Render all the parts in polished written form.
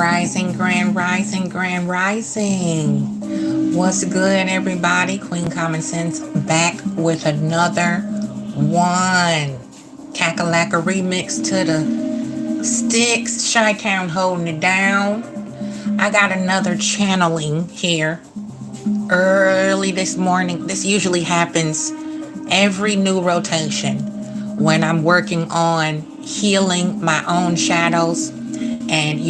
Rising, grand rising, grand rising. What's good, everybody? Queen Common Sense back with another one. Kakalaka remix to the sticks. Chi-Town holding it down. I got another channeling here early this morning. This usually happens every new rotation when I'm working on healing my own shadows and,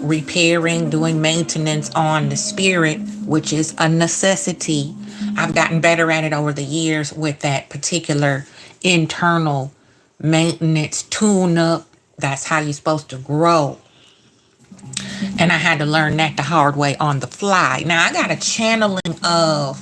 repairing, doing maintenance on the spirit, which is a necessity. I've gotten better at it over the years with that particular internal maintenance tune up. That's how you're supposed to grow. And I had to learn that the hard way on the fly. Now I got a channeling of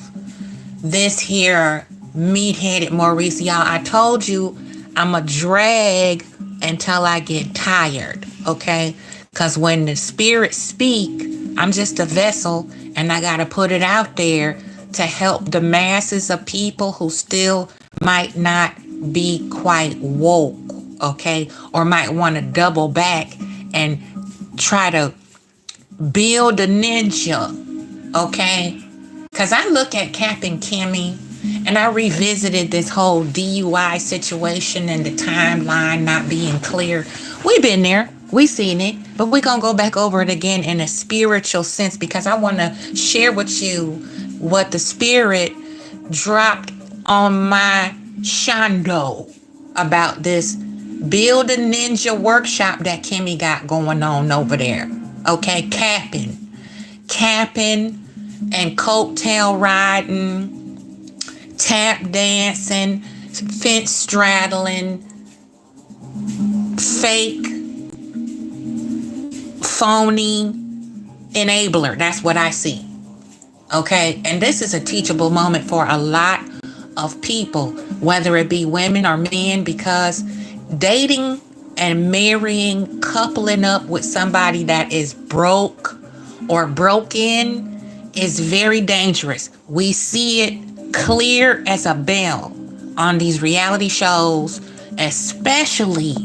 this here meat-headed Maurice. Y'all, I told you I'm a drag until I get tired, okay? Because when the spirits speak, I'm just a vessel, and I got to put it out there to help the masses of people who still might not be quite woke, okay? Or might want to double back and try to build a ninja, okay? Because I look at Cap and Kimmy, and I revisited this whole DUI situation and the timeline not being clear. We've been there. We seen it. But we're going to go back over it again in a spiritual sense because I want to share with you what the spirit dropped on my shando about this Build a Ninja workshop that Kimmy got going on over there. Okay, capping and coattail riding, tap dancing, fence straddling, fake, phony enabler. That's what I see. Okay, and this is a teachable moment for a lot of people, whether it be women or men, because dating and marrying, coupling up with somebody that is broke or broken is very dangerous. We see it clear as a bell on these reality shows, especially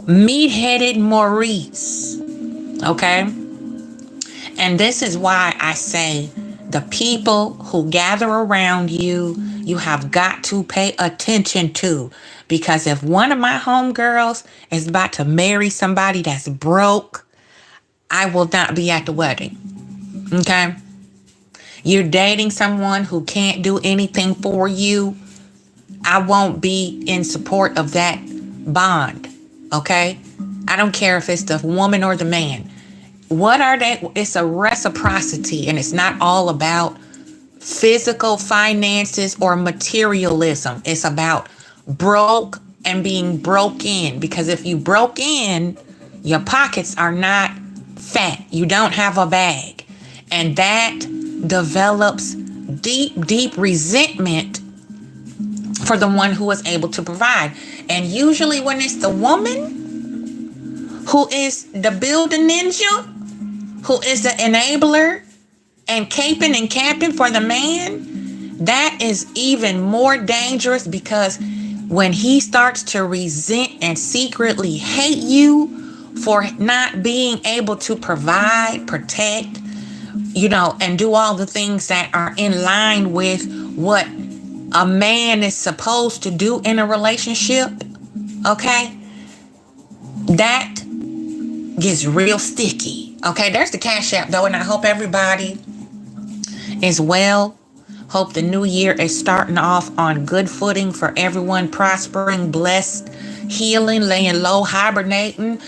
meat-headed Maurice. Okay? And this is why I say the people who gather around you, you have got to pay attention to. Because if one of my homegirls is about to marry somebody that's broke, I will not be at the wedding. Okay? You're dating someone who can't do anything for you, I won't be in support of that bond. Okay? I don't care if it's the woman or the man. What are they? It's a reciprocity, and it's not all about physical finances or materialism. It's about broke and being broke in, because if you broke in, your pockets are not fat. You don't have a bag, and that develops deep resentment for the one who is able to provide. And usually when it's the woman who is the building ninja, who is the enabler and caping and capping for the man, that is even more dangerous, because when he starts to resent and secretly hate you for not being able to provide, protect, and do all the things that are in line with what a man is supposed to do in a relationship, okay, that gets real sticky. Okay, there's the Cash App though, and I hope everybody is well. Hope the new year is starting off on good footing for everyone, prospering, blessed, healing, laying low, hibernating,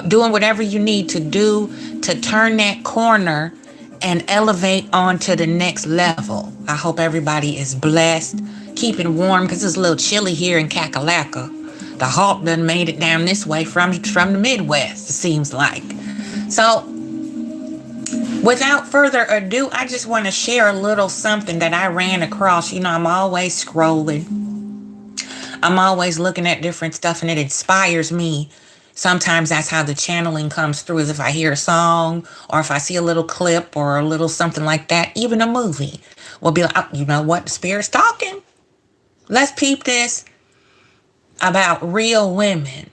doing whatever you need to do to turn that corner and elevate on to the next level. I hope everybody is blessed, keeping warm, because it's a little chilly here in Kakalaka. The hawk done made it down this way from the Midwest, it seems like. So, without further ado, I just want to share a little something that I ran across. I'm always scrolling. I'm always looking at different stuff, and it inspires me. Sometimes that's how the channeling comes through, is if I hear a song or if I see a little clip or a little something like that. Even a movie will be like, oh, you know what? The spirit's talking. Let's peep this about real women.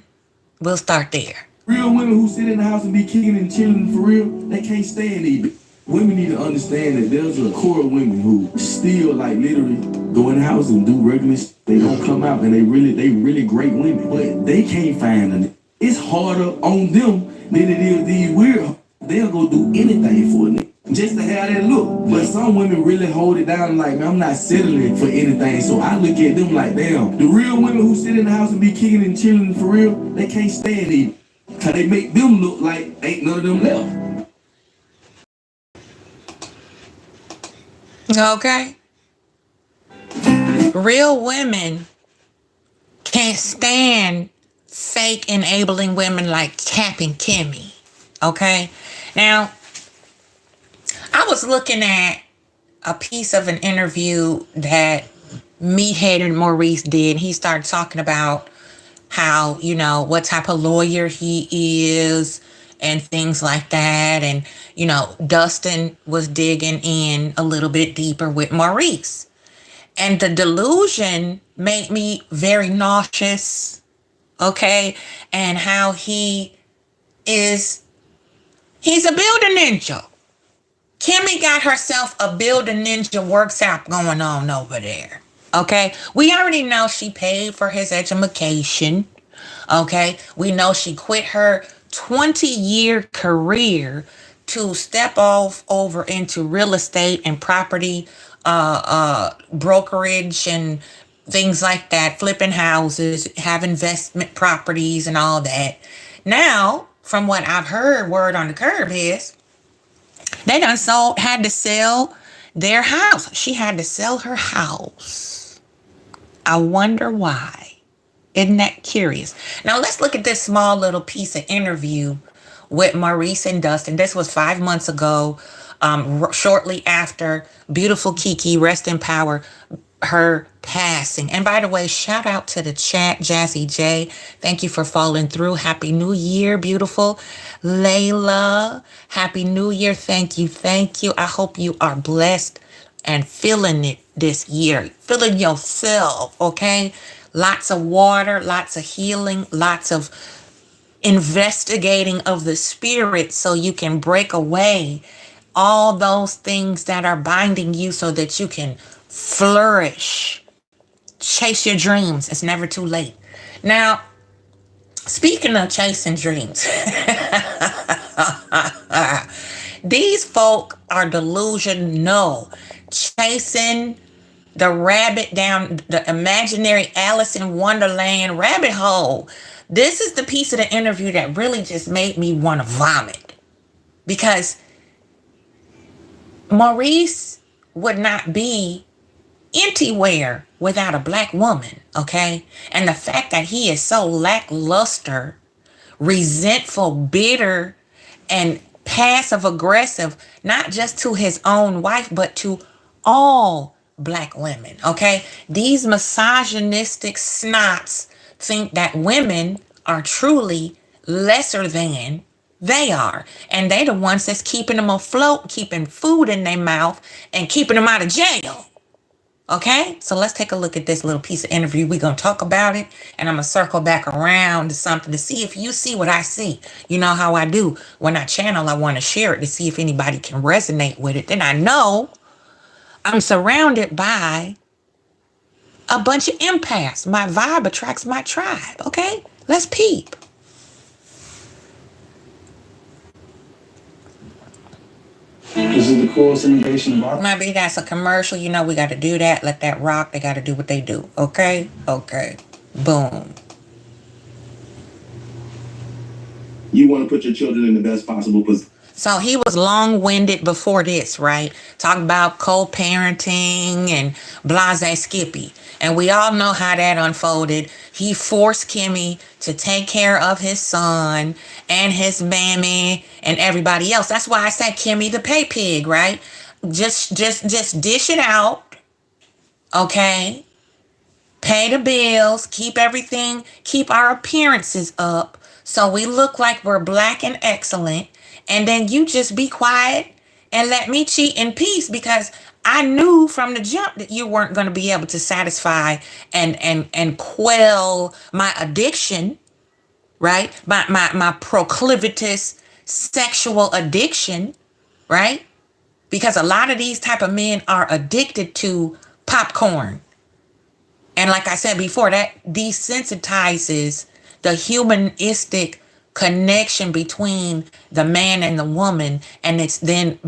We'll start there. Real women who sit in the house and be kicking and chilling for real, they can't stand these. Women need to understand that there's a core of women who still like literally go in the house and do regular shit. They don't come out and they really great women, but they can't find them. It's harder on them than it is these weird. They'll go do anything for a nigga just to have that look. But some women really hold it down like, man, I'm not settling for anything. So I look at them like, damn, the real women who sit in the house and be kicking and chilling for real, they can't stand these. Cause they make them look like ain't none of them left. Okay? Real women can't stand fake enabling women like Cap and Kimmy. Okay? Now, I was looking at a piece of an interview that Meathead and Maurice did. He started talking about how, what type of lawyer he is and things like that. And, Dustin was digging in a little bit deeper with Maurice. And the delusion made me very nauseous. Okay. And how he's a building ninja. Kimmy got herself a building ninja workshop going on over there. Okay. We already know she paid for his education. Okay. We know she quit her 20-year career to step off over into real estate and property brokerage and things like that, flipping houses, have investment properties and all that. Now, from what I've heard, word on the curb is they had to sell their house. She had to sell her house. I wonder why. Isn't that curious? Now let's look at this small little piece of interview with Maurice and Dustin. This was 5 months ago, shortly after beautiful Kiki, rest in power, her passing. And by the way, shout out to the chat, Jazzy J. Thank you for following through. Happy New Year, beautiful Layla. Happy New Year. Thank you. Thank you. I hope you are blessed and feeling it this year. Feeling yourself, okay? Lots of water, lots of healing, lots of investigating of the spirit so you can break away all those things that are binding you so that you can flourish. Chase your dreams. It's never too late. Now, speaking of chasing dreams, these folk are delusional, chasing the rabbit down the imaginary Alice in Wonderland rabbit hole. This is the piece of the interview that really just made me want to vomit, because Maurice would not be anywhere without a black woman, okay? And the fact that he is so lackluster, resentful, bitter, and passive aggressive, not just to his own wife, but to all black women, okay? These misogynistic snots think that women are truly lesser than they are. And they the ones that's keeping them afloat, keeping food in their mouth, and keeping them out of jail. Okay, so let's take a look at this little piece of interview. We're going to talk about it, and I'm going to circle back around to something to see if you see what I see. You know how I do. When I channel, I want to share it to see if anybody can resonate with it. Then I know I'm surrounded by a bunch of empaths. My vibe attracts my tribe. Okay, let's peep. This is the coolest innovation of our. Maybe that's a commercial. You know, we got to do that. Let that rock. They got to do what they do. Okay? Okay. Boom. You want to put your children in the best possible position. So he was long-winded before this, right? Talking about co-parenting and blase Skippy. And we all know how that unfolded. He forced Kimmy to take care of his son and his mammy and everybody else. That's why I said Kimmy the pay pig, right? Just dish it out, okay? Pay the bills, keep everything, keep our appearances up so we look like we're black and excellent. And then you just be quiet and let me cheat in peace, because I knew from the jump that you weren't going to be able to satisfy and quell my addiction, right? My proclivitous sexual addiction, right? Because a lot of these type of men are addicted to popcorn. And like I said before, that desensitizes the humanistic connection between the man and the woman, and it's then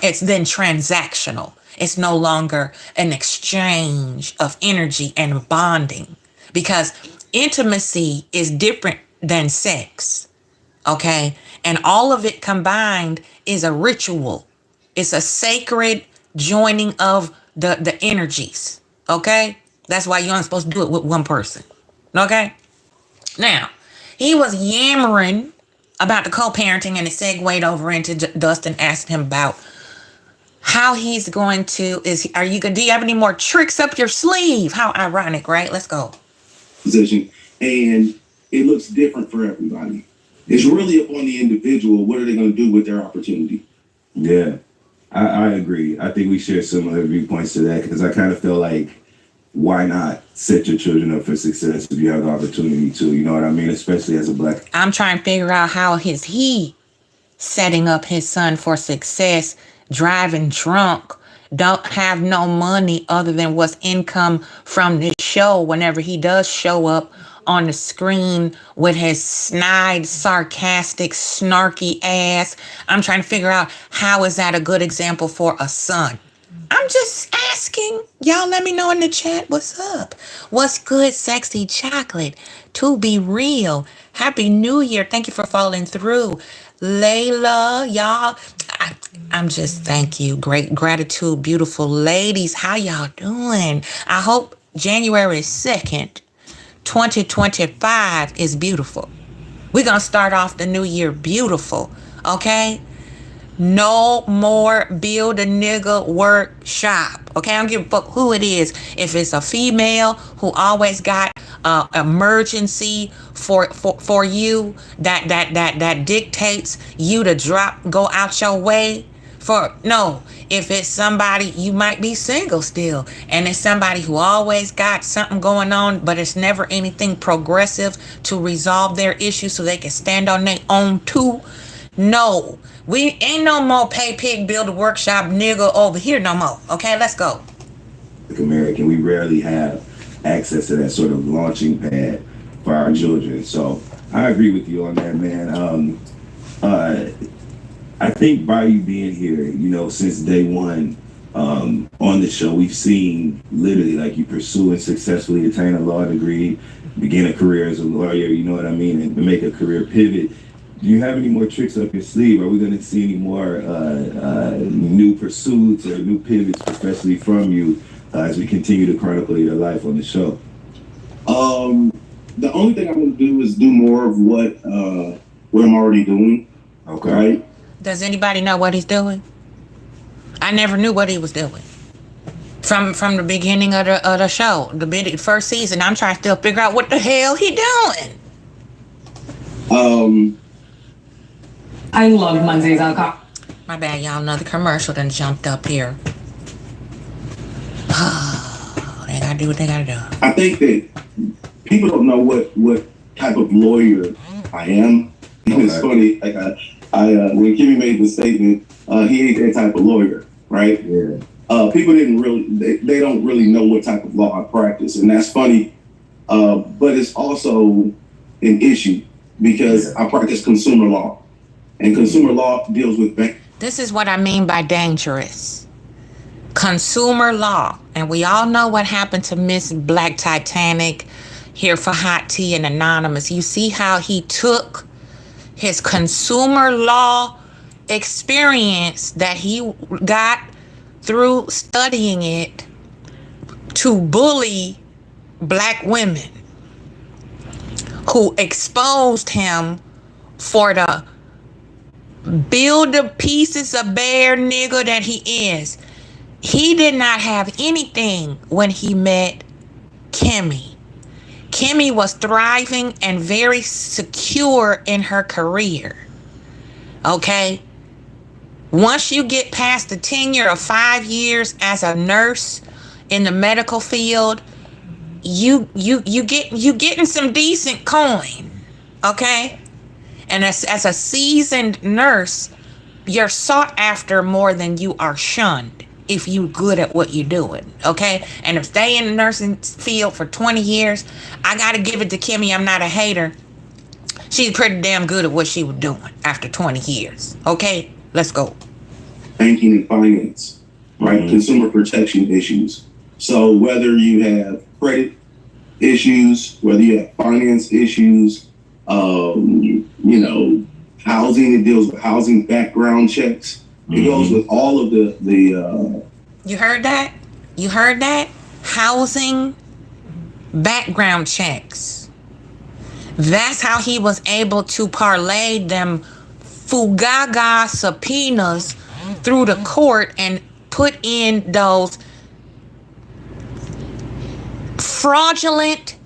it's then transactional. It's no longer an exchange of energy and bonding, because intimacy is different than sex. Okay? And all of it combined is a ritual. It's a sacred joining of the energies. Okay? That's why you aren't supposed to do it with one person. Okay? Now, he was yammering about the co-parenting, and it segued over into Dustin asking him about how he's going to, do you have any more tricks up your sleeve? How ironic, right? Let's go. Position, and it looks different for everybody. It's really upon the individual. What are they going to do with their opportunity? Yeah, I agree. I think we share similar viewpoints to that, because I kind of feel like, why not set your children up for success if you have the opportunity to? You know what I mean? Especially as a black. I'm trying to figure out how is he setting up his son for success, driving drunk, don't have no money other than what's income from this show whenever he does show up on the screen with his snide, sarcastic, snarky ass. I'm trying to figure out, how is that a good example for a son? I'm just asking. Y'all let me know in the chat what's up. What's good, sexy chocolate? To be real. Happy New Year. Thank you for following through. Layla, y'all. I'm just, thank you. Great gratitude, beautiful ladies. How y'all doing? I hope January 2nd, 2025 is beautiful. We're going to start off the new year beautiful, okay? No more build a nigga workshop. Okay, I don't give a fuck who it is. If it's a female who always got emergency for you that dictates you to go out your way. If it's somebody, you might be single still, and it's somebody who always got something going on, but it's never anything progressive to resolve their issues so they can stand on their own too. No, we ain't no more pay pig build a workshop nigga over here no more. Okay, let's go. American, we rarely have access to that sort of launching pad for our children. So I agree with you on that, man. I think by you being here, since day one on the show, we've seen literally like you pursue and successfully attain a law degree, begin a career as a lawyer, you know what I mean, and make a career pivot. Do you have any more tricks up your sleeve? Are we going to see any more new pursuits or new pivots, especially from you, as we continue to chronicle your life on the show? The only thing I'm going to do is do more of what I'm already doing. Okay. Right? Does anybody know what he's doing? I never knew what he was doing. From the beginning of the show, the first season, I'm trying to still figure out what the hell he doing. I love Mondays on Coffee. My bad, y'all. Another commercial done jumped up here. They gotta do what they gotta do. I think that people don't know what type of lawyer I am. Okay. It's funny. Like when Kimmy made the statement, he ain't that type of lawyer, right? Yeah. People they don't really know what type of law I practice, and that's funny. But it's also an issue because I practice consumer law. And consumer law deals with bank. This is what I mean by dangerous. Consumer law. And we all know what happened to Miss Black Titanic here for Hot Tea and Anonymous. You see how he took his consumer law experience that he got through studying it to bully black women who exposed him for the build the pieces of bear nigga that he is. He did not have anything when he met Kimmie. Kimmie was thriving and very secure in her career. Okay? Once you get past the tenure of 5 years as a nurse in the medical field, you getting some decent coin. Okay? And as a seasoned nurse, you're sought after more than you are shunned if you good at what you're doing. Okay? And if stay in the nursing field for 20 years, I gotta give it to Kimmy. I'm not a hater. She's pretty damn good at what she was doing after 20 years. Okay? Let's go. Banking and finance, right? Consumer protection issues. So whether you have credit issues, whether you have finance issues, housing, it deals with housing background checks. It goes with all of the You heard that? You heard that? Housing background checks. That's how he was able to parlay them fugaga subpoenas through the court and put in those fraudulent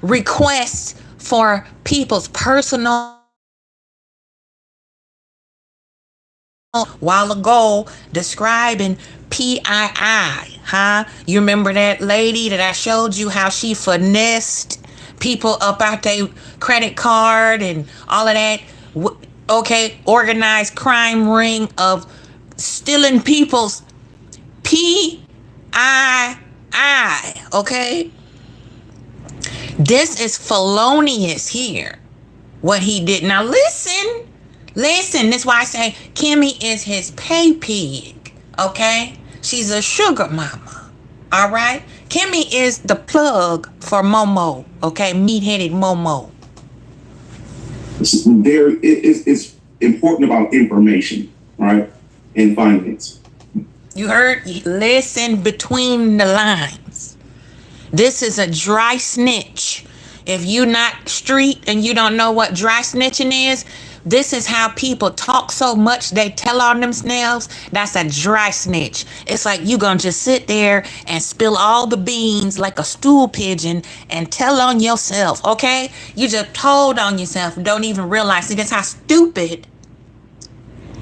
requests for people's personal while ago describing PII, huh? You remember that lady that I showed you how she finessed people up out their credit card and all of that? Okay, organized crime ring of stealing people's PII, okay? This is felonious here, what he did. Now listen, that's why I say Kimmy is his pay pig, okay? She's a sugar mama, all right? Kimmy is the plug for Momo, okay? Meat-headed Momo. It's important about information, right? In finance. You heard? Listen between the lines. This is a dry snitch. If you're not street and you don't know what dry snitching is, this is how people talk so much they tell on themselves. That's a dry snitch. It's like you gonna just sit there and spill all the beans like a stool pigeon and tell on yourself, okay? You just told on yourself and don't even realize. See, that's how stupid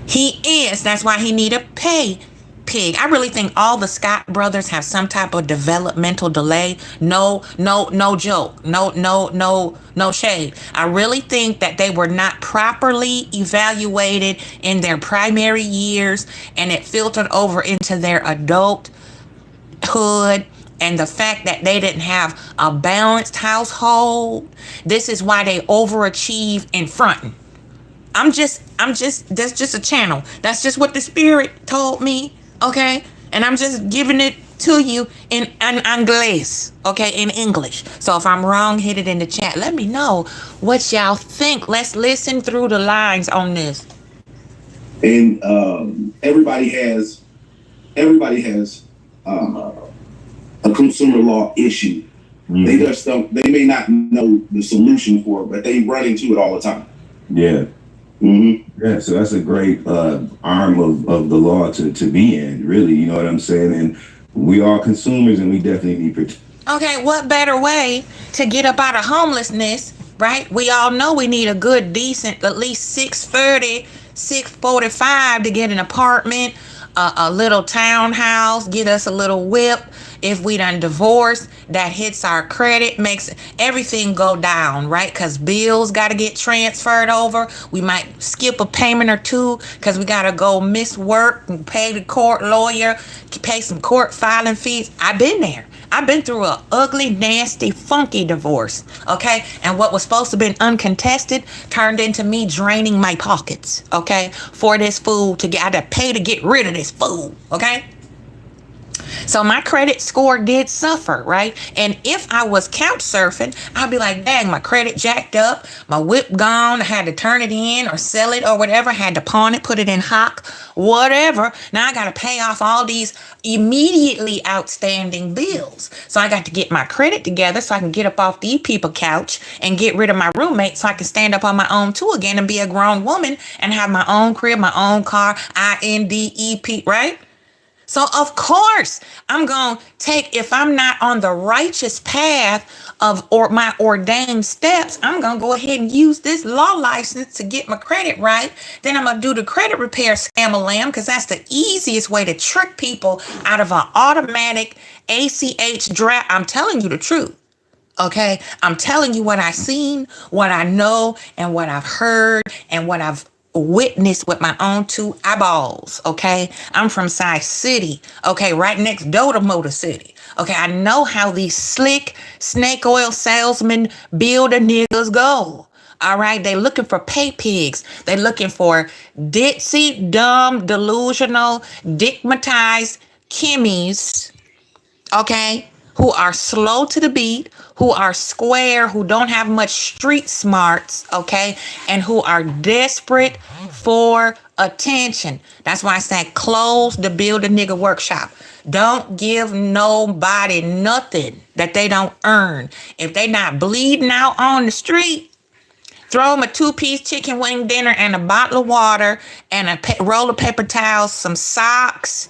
he is. That's why he need a pay pig. I really think all the Scott brothers have some type of developmental delay. No joke. No shade. I really think that they were not properly evaluated in their primary years, and it filtered over into their adulthood. And the fact that they didn't have a balanced household. This is why they overachieve in fronting. That's just a channel. That's just what the spirit told me. Okay, and I'm just giving it to you in English, okay, in English. So if I'm wrong, hit it in the chat. Let me know what y'all think. Let's listen through the lines on this. And everybody has a consumer law issue. They just don't. They may not know the solution for it, but they run into it all the time. Yeah. Yeah, so that's a great arm of the law to be in, really, you know what I'm saying? And we are consumers and we definitely need protection. Okay, what better way to get up out of homelessness, right? We all know we need a good, decent, at least 630, 645 to get an apartment, a little townhouse, get us a little whip. If we done divorced, that hits our credit, makes everything go down, right? Because bills got to get transferred over. We might skip a payment or two because we got to go miss work and pay the court lawyer, pay some court filing fees. I've been there. I've been through a ugly, nasty, funky divorce, okay? And what was supposed to have been uncontested turned into me draining my pockets, okay? For this fool I had to pay to get rid of this fool, okay? So my credit score did suffer, right? And if I was couch surfing, I'd be like, dang, my credit jacked up, my whip gone, I had to turn it in or sell it or whatever, had to pawn it, put it in hock, whatever. Now I got to pay off all these immediately outstanding bills. So I got to get my credit together so I can get up off the people couch and get rid of my roommate so I can stand up on my own too again and be a grown woman and have my own crib, my own car, INDEP, right? So of course I'm going to take, if I'm not on the righteous path of my ordained steps, I'm going to go ahead and use this law license to get my credit right. Then I'm going to do the credit repair scam-a-lam because that's the easiest way to trick people out of an automatic ACH draft. I'm telling you the truth. Okay, I'm telling you what I seen, what I know, and what I've heard, and what I've witnessed with my own two eyeballs. Okay, I'm from Cy City. Okay, right next door to Motor City. Okay, I know how these slick snake oil salesmen build a niggas go. All right, they looking for pay pigs. They looking for ditzy, dumb, delusional, digmatized Kimmies, okay, who are slow to the beat, who are square, who don't have much street smarts, okay, and who are desperate for attention. That's why I said close the Build a Nigga workshop. Don't give nobody nothing that they don't earn. If they not bleeding out on the street, throw them a 2-piece chicken wing dinner and a bottle of water and a roll of paper towels, some socks,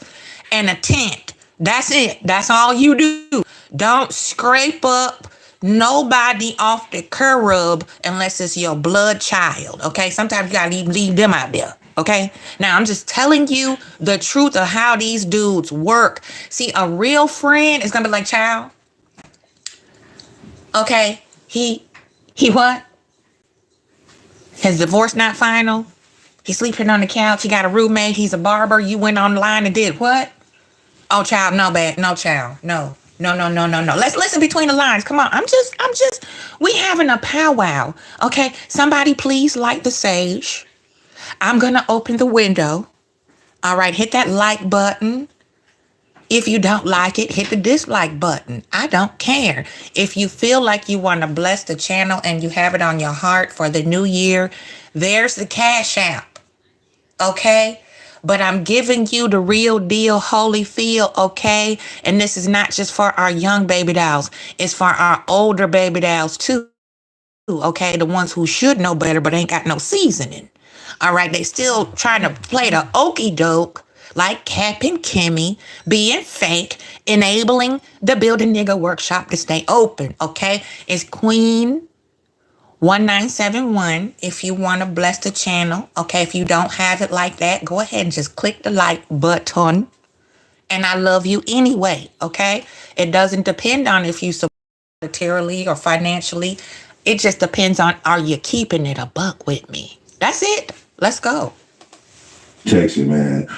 and a tent. That's it. That's all you do. Don't scrape up nobody off the curb unless it's your blood child. Okay? Sometimes you gotta leave them out there. Okay? Now I'm just telling you the truth of how these dudes work. See, a real friend is gonna be like, child. Okay, he what? His divorce not final. He's sleeping on the couch. He got a roommate. He's a barber. You went online and did what? Oh, child, no, bad. No, child. No. No, no, no, no, no. Let's listen between the lines. Come on. We having a powwow. Okay. Somebody please light the sage. I'm going to open the window. All right. Hit that like button. If you don't like it, hit the dislike button. I don't care. If you feel like you want to bless the channel and you have it on your heart for the new year, there's the Cash App. Okay? But I'm giving you the real deal, holy feel, okay? And this is not just for our young baby dolls. It's for our older baby dolls too, okay? The ones who should know better but ain't got no seasoning. All right? They still trying to play the okey doke like Cap and Kimmy, being fake, enabling the Build a Nigga workshop to stay open, okay? It's Queen 1971 if you want to bless the channel, okay? If you don't have it like that, go ahead and just click the like button. And I love you anyway, okay? It doesn't depend on if you support monetarily or financially. It just depends on, are you keeping it a buck with me? That's it. Let's go. Protection, man.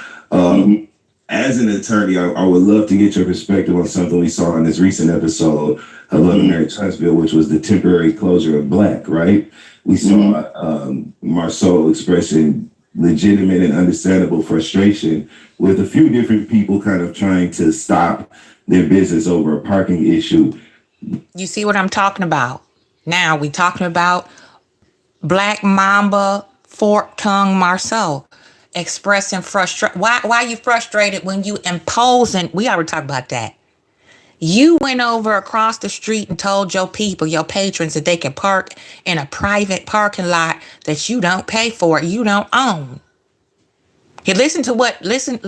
As an attorney, I would love to get your perspective on something we saw in this recent episode of Love and Marriage Huntsville, which was the temporary closure of Black, right? We saw Marceau expressing legitimate and understandable frustration with a few different people kind of trying to stop their business over a parking issue. You see what I'm talking about? Now we talking about Black Mamba, Fork Tongue Marceau expressing frustration. Why are you frustrated when you imposing? We already talked about that. You went over across the street and told your people, your patrons, that they can park in a private parking lot that you don't pay for, you don't own. Here, listen to what this Build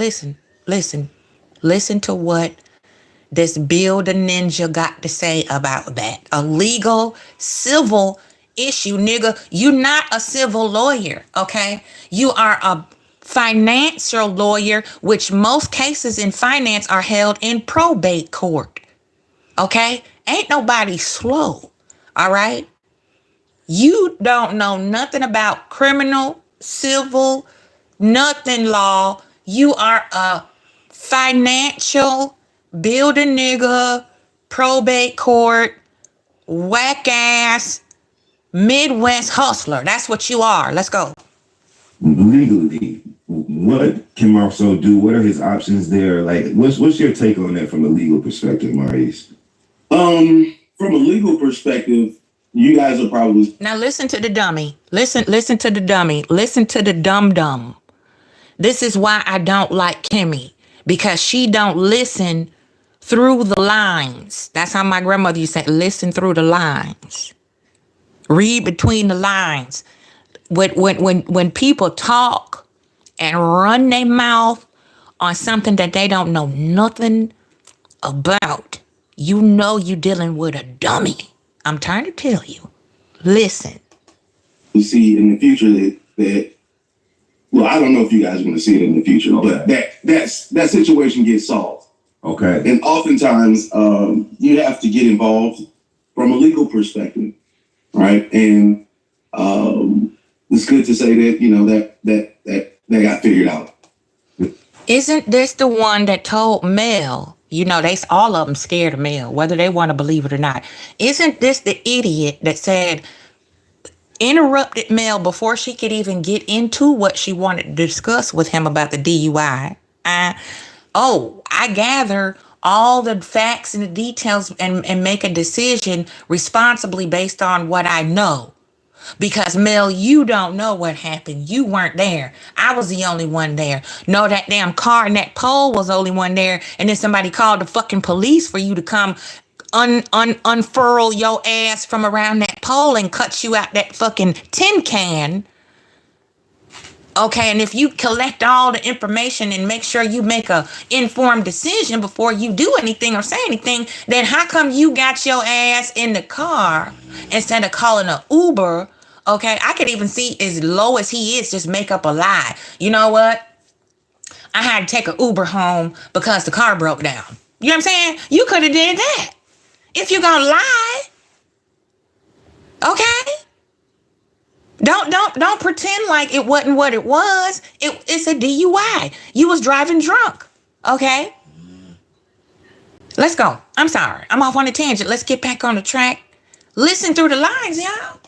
a Ninja got to say about that. A legal, civil issue, nigga. You're not a civil lawyer, okay? You are a financial lawyer, which most cases in finance are held in probate court, okay? Ain't nobody slow, all right? You don't know nothing about criminal, civil, nothing law. You are a financial, Build a Nigga, probate court, whack ass, Midwest hustler. That's what you are. Let's go. Legally, what can Marceau do? What are his options there? Like, what's your take on that from a legal perspective, Maurice? From a legal perspective, you guys are probably... Now listen to the dummy. Listen to the dummy. Listen to the dum-dum. This is why I don't like Kimmy, because she don't listen through the lines. That's how my grandmother used to say, listen through the lines. Read between the lines. When people talk and run their mouth on something that they don't know nothing about, you know you're dealing with a dummy. I'm trying to tell you. Listen. We see in the future that well, I don't know if you guys want to see it in the future, but that situation gets solved. Okay. And oftentimes you have to get involved from a legal perspective, right? And it's good to say that, you know, that got figured out. Isn't this the one that told Mel, you know, all of them scared of Mel, whether they want to believe it or not. Isn't this the idiot that said, interrupted Mel before she could even get into what she wanted to discuss with him about the DUI? I gather all the facts and the details and make a decision responsibly based on what I know. Because Mel, you don't know what happened. You weren't there. I was the only one there. No, that damn car and that pole was the only one there. And then somebody called the fucking police for you to come unfurl your ass from around that pole and cut you out that fucking tin can. Okay, and if you collect all the information and make sure you make a informed decision before you do anything or say anything, then how come you got your ass in the car instead of calling an Uber? Okay, I could even see, as low as he is, just make up a lie. You know what? I had to take an Uber home because the car broke down. You know what I'm saying? You could have did that. If you're gonna lie, okay? Don't pretend like it wasn't what it was. It's a DUI. You was driving drunk. Okay? Let's go. I'm sorry. I'm off on a tangent. Let's get back on the track. Listen through the lines, y'all.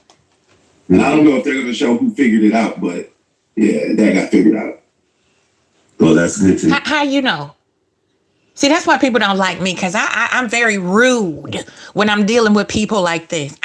And I don't know if they're going to show who figured it out, but yeah, that got figured out. Well, that's good too. How you know? See, that's why people don't like me, because I'm very rude when I'm dealing with people like this.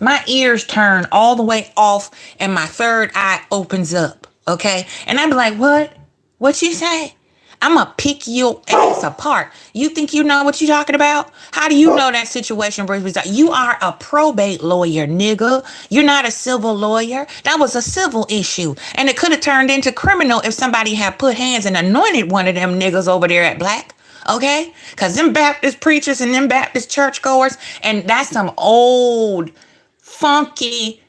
My ears turn all the way off and my third eye opens up, okay? And I'm like, what? What you say? I'm going to pick your ass apart. You think you know what you're talking about? How do you know that situation? You are a probate lawyer, nigga. You're not a civil lawyer. That was a civil issue. And it could have turned into criminal if somebody had put hands and anointed one of them niggas over there at Black. Okay? Because them Baptist preachers and them Baptist churchgoers, and that's some old, funky,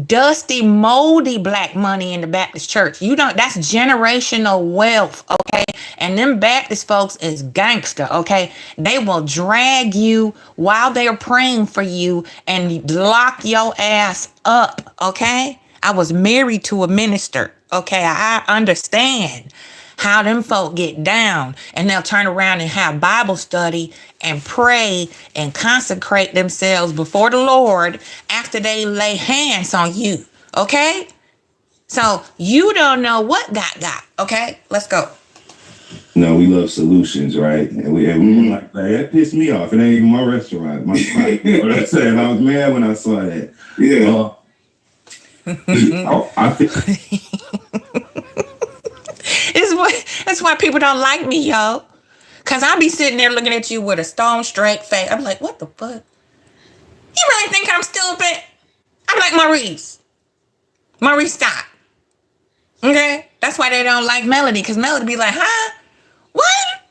dusty, moldy black money in the Baptist church. That's generational wealth, okay? And them Baptist folks is gangster, okay? They will drag you while they're praying for you and lock your ass up, okay? I was married to a minister, okay? I understand how them folk get down, and they'll turn around and have Bible study and pray and consecrate themselves before the Lord after they lay hands on you, okay? So you don't know what got, okay? Let's go. No, we love solutions, right? And we like that pissed me off. It ain't even my restaurant. My what I'm saying, I was mad when I saw that. Yeah. I think That's why people don't like me, yo. Because I be sitting there looking at you with a stone straight face. I'm like, what the fuck? You really think I'm stupid? I'm like, Maurice, stop. Okay? That's why they don't like Melody. Because Melody be like, huh? What?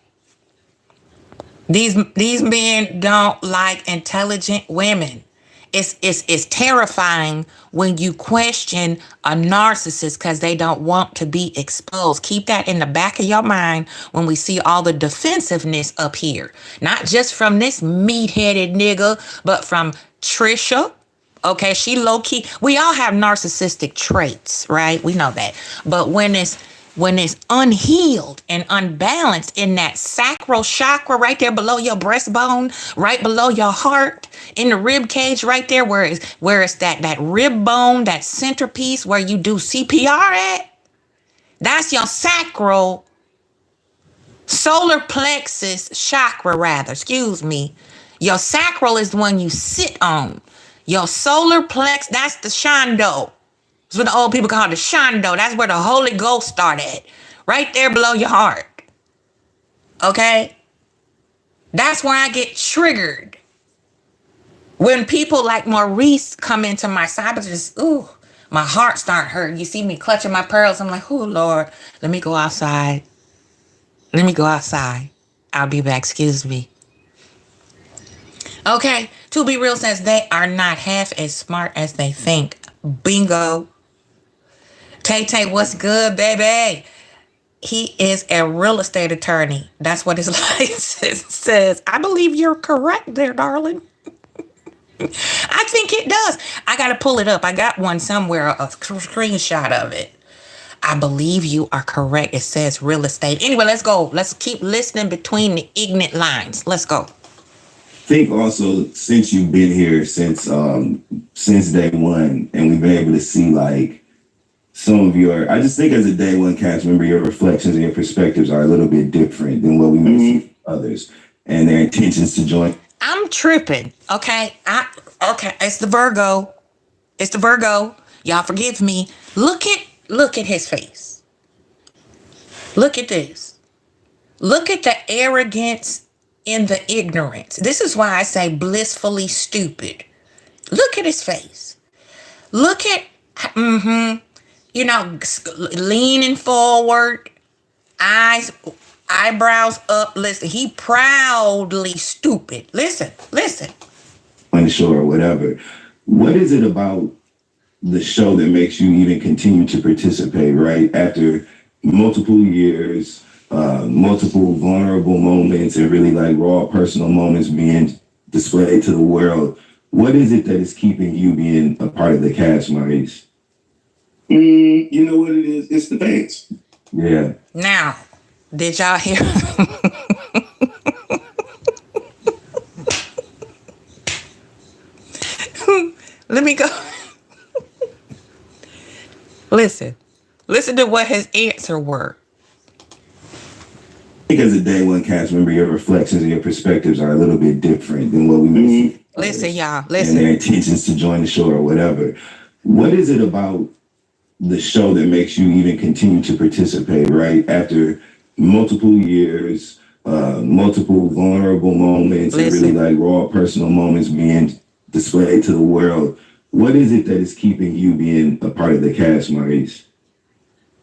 These men don't like intelligent women. It's terrifying when you question a narcissist because they don't want to be exposed. Keep that in the back of your mind when we see all the defensiveness up here. Not just from this meat-headed nigga, but from Trisha. Okay, she low-key. We all have narcissistic traits, right? We know that. But when it's unhealed and unbalanced in that sacral chakra right there below your breastbone, right below your heart, in the rib cage right there where it's that rib bone, that centerpiece where you do CPR at, that's your sacral solar plexus chakra, rather. Excuse me. Your sacral is the one you sit on. Your solar plex, that's the shando. That's what the old people call the shando. That's where the Holy Ghost started. Right there below your heart. Okay? That's where I get triggered. When people like Maurice come into my side, my heart start hurting. You see me clutching my pearls. I'm like, oh, Lord, let me go outside. I'll be back. Excuse me. Okay. To Be Real says they are not half as smart as they think. Bingo. Tay, what's good, baby? He is a real estate attorney. That's what his license says. I believe you're correct there, darling. I think it does. I got to pull it up. I got one somewhere, a screenshot of it. I believe you are correct. It says real estate. Anyway, let's go. Let's keep listening between the ignorant lines. Let's go. Think also since you've been here since day one, and we've been able to see like some of your, I just think as a day one cast member, your reflections and your perspectives are a little bit different than what we might see from others, and their intentions to join. I'm tripping. Okay. Okay. It's the Virgo. It's the Virgo. Y'all forgive me. Look at his face. Look at this. Look at the arrogance and the ignorance. This is why I say blissfully stupid. Look at his face. Look at, leaning forward, eyebrows up. Listen, he proudly stupid. Listen. On the show or whatever. What is it about the show that makes you even continue to participate, right? After multiple years, multiple vulnerable moments, and really like raw personal moments being displayed to the world. What is it that is keeping you being a part of the cast, Maurice? You know what it is? It's the fans. Yeah. Now, did y'all hear? Let me go. Listen to what his answer were. I think as a day one cast member, your reflections and your perspectives are a little bit different than what we might see from others, Listen, y'all. and Listen. their intentions to join the show or whatever. What is it about the show that makes you even continue to participate, right? After multiple years, multiple vulnerable moments, and really like raw personal moments being displayed to the world. What is it that is keeping you being a part of the cast, Maurice?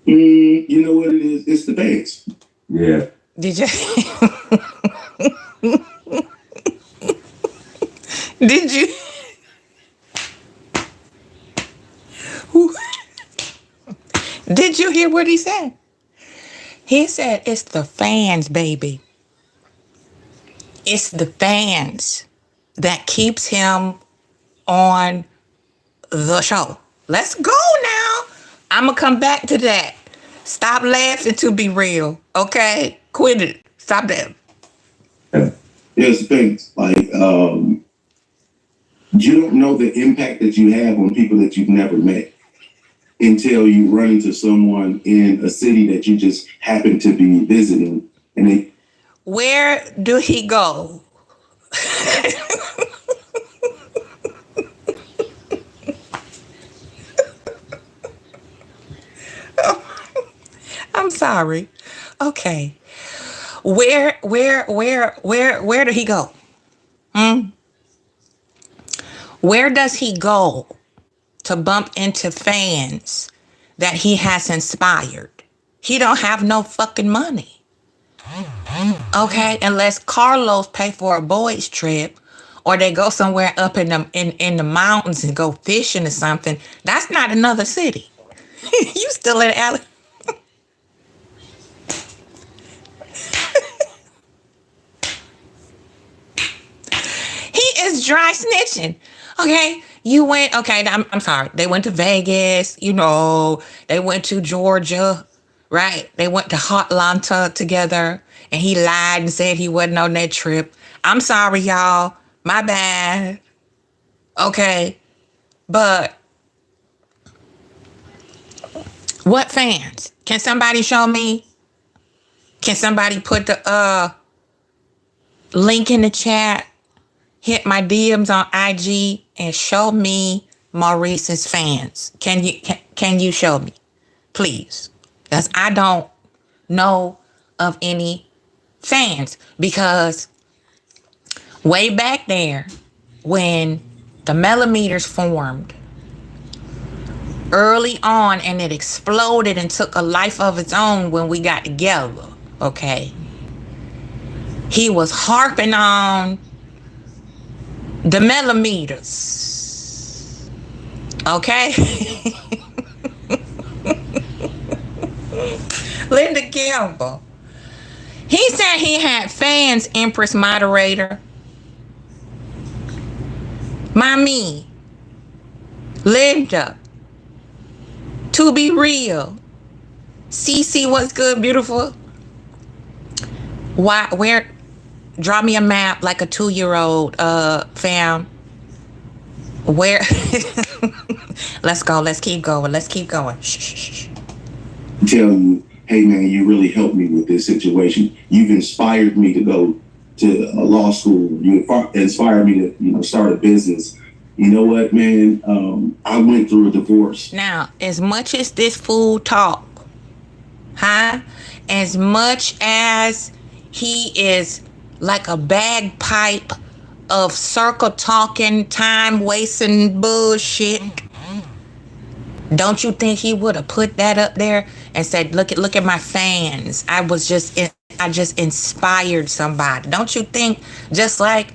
You know what it is? It's the fans. Yeah. Did you? Did you? Did you hear what he said? He said, it's the fans, baby. It's the fans that keeps him on the show. Let's go now. I'm going to come back to that. Stop laughing to be real. Okay? Quit it. Stop that. Yeah, it's the fans. Like, you don't know the impact that you have on people that you've never met until you run into someone in a city that you just happen to be visiting, and they. Where do he go? I'm sorry. Okay. Where did he go? Where does he go to bump into fans that he has inspired? He don't have no fucking money. Okay, unless Carlos pay for a boys trip, or they go somewhere up in the mountains and go fishing or something. That's not another city. You still in Alabama. He is dry snitching. Okay, you went. Okay, I'm sorry. They went to Vegas. They went to Georgia. Right? They went to Atlanta together, and he lied and said he wasn't on that trip. I'm sorry, y'all. My bad. Okay. But what fans? Can somebody show me? Can somebody put the link in the chat? Hit my DMs on IG and show me Maurice's fans. Can you show me? Please. Because I don't know of any fans. Because way back there, when the millimeters formed early on, and it exploded and took a life of its own when we got together, okay? He was harping on the millimeters, okay? Linda Campbell. He said he had fans, Empress moderator. Mommy, Linda, to be real. Cece, what's good, beautiful? Why, where, draw me a map like a 2-year-old, fam. Where, let's go, let's keep going, Shh. Tell you, hey man, you really helped me with this situation. You've inspired me to go to a law school. You inspired me to, start a business. You know what, man? I went through a divorce. Now, as much as this fool talk, as much as he is like a bagpipe of circle talking, time wasting bullshit, don't you think he would have put that up there and said, look at my fans. I just inspired somebody. Don't you think, just like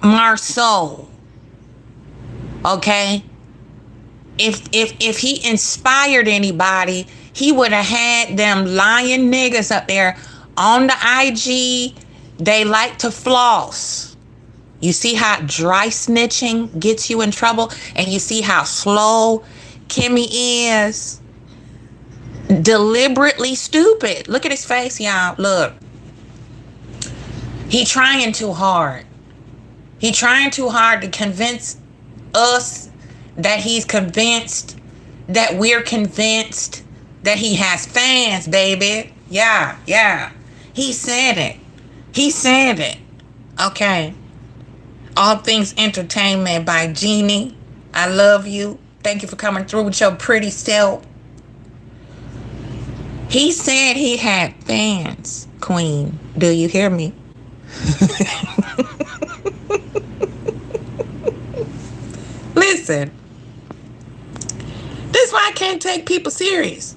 Marceau, okay? If he inspired anybody, he would have had them lying niggas up there on the IG. They like to floss. You see how dry snitching gets you in trouble, and you see how slow Kimmie is. Deliberately stupid. Look at his face, y'all. Look. He trying too hard. He trying too hard to convince us that he's convinced, that we're convinced that he has fans, baby. Yeah. He said it. Okay. All Things Entertainment by Jeannie. I love you. Thank you for coming through with your pretty self. He said he had fans, Queen. Do you hear me? Listen. This is why I can't take people serious.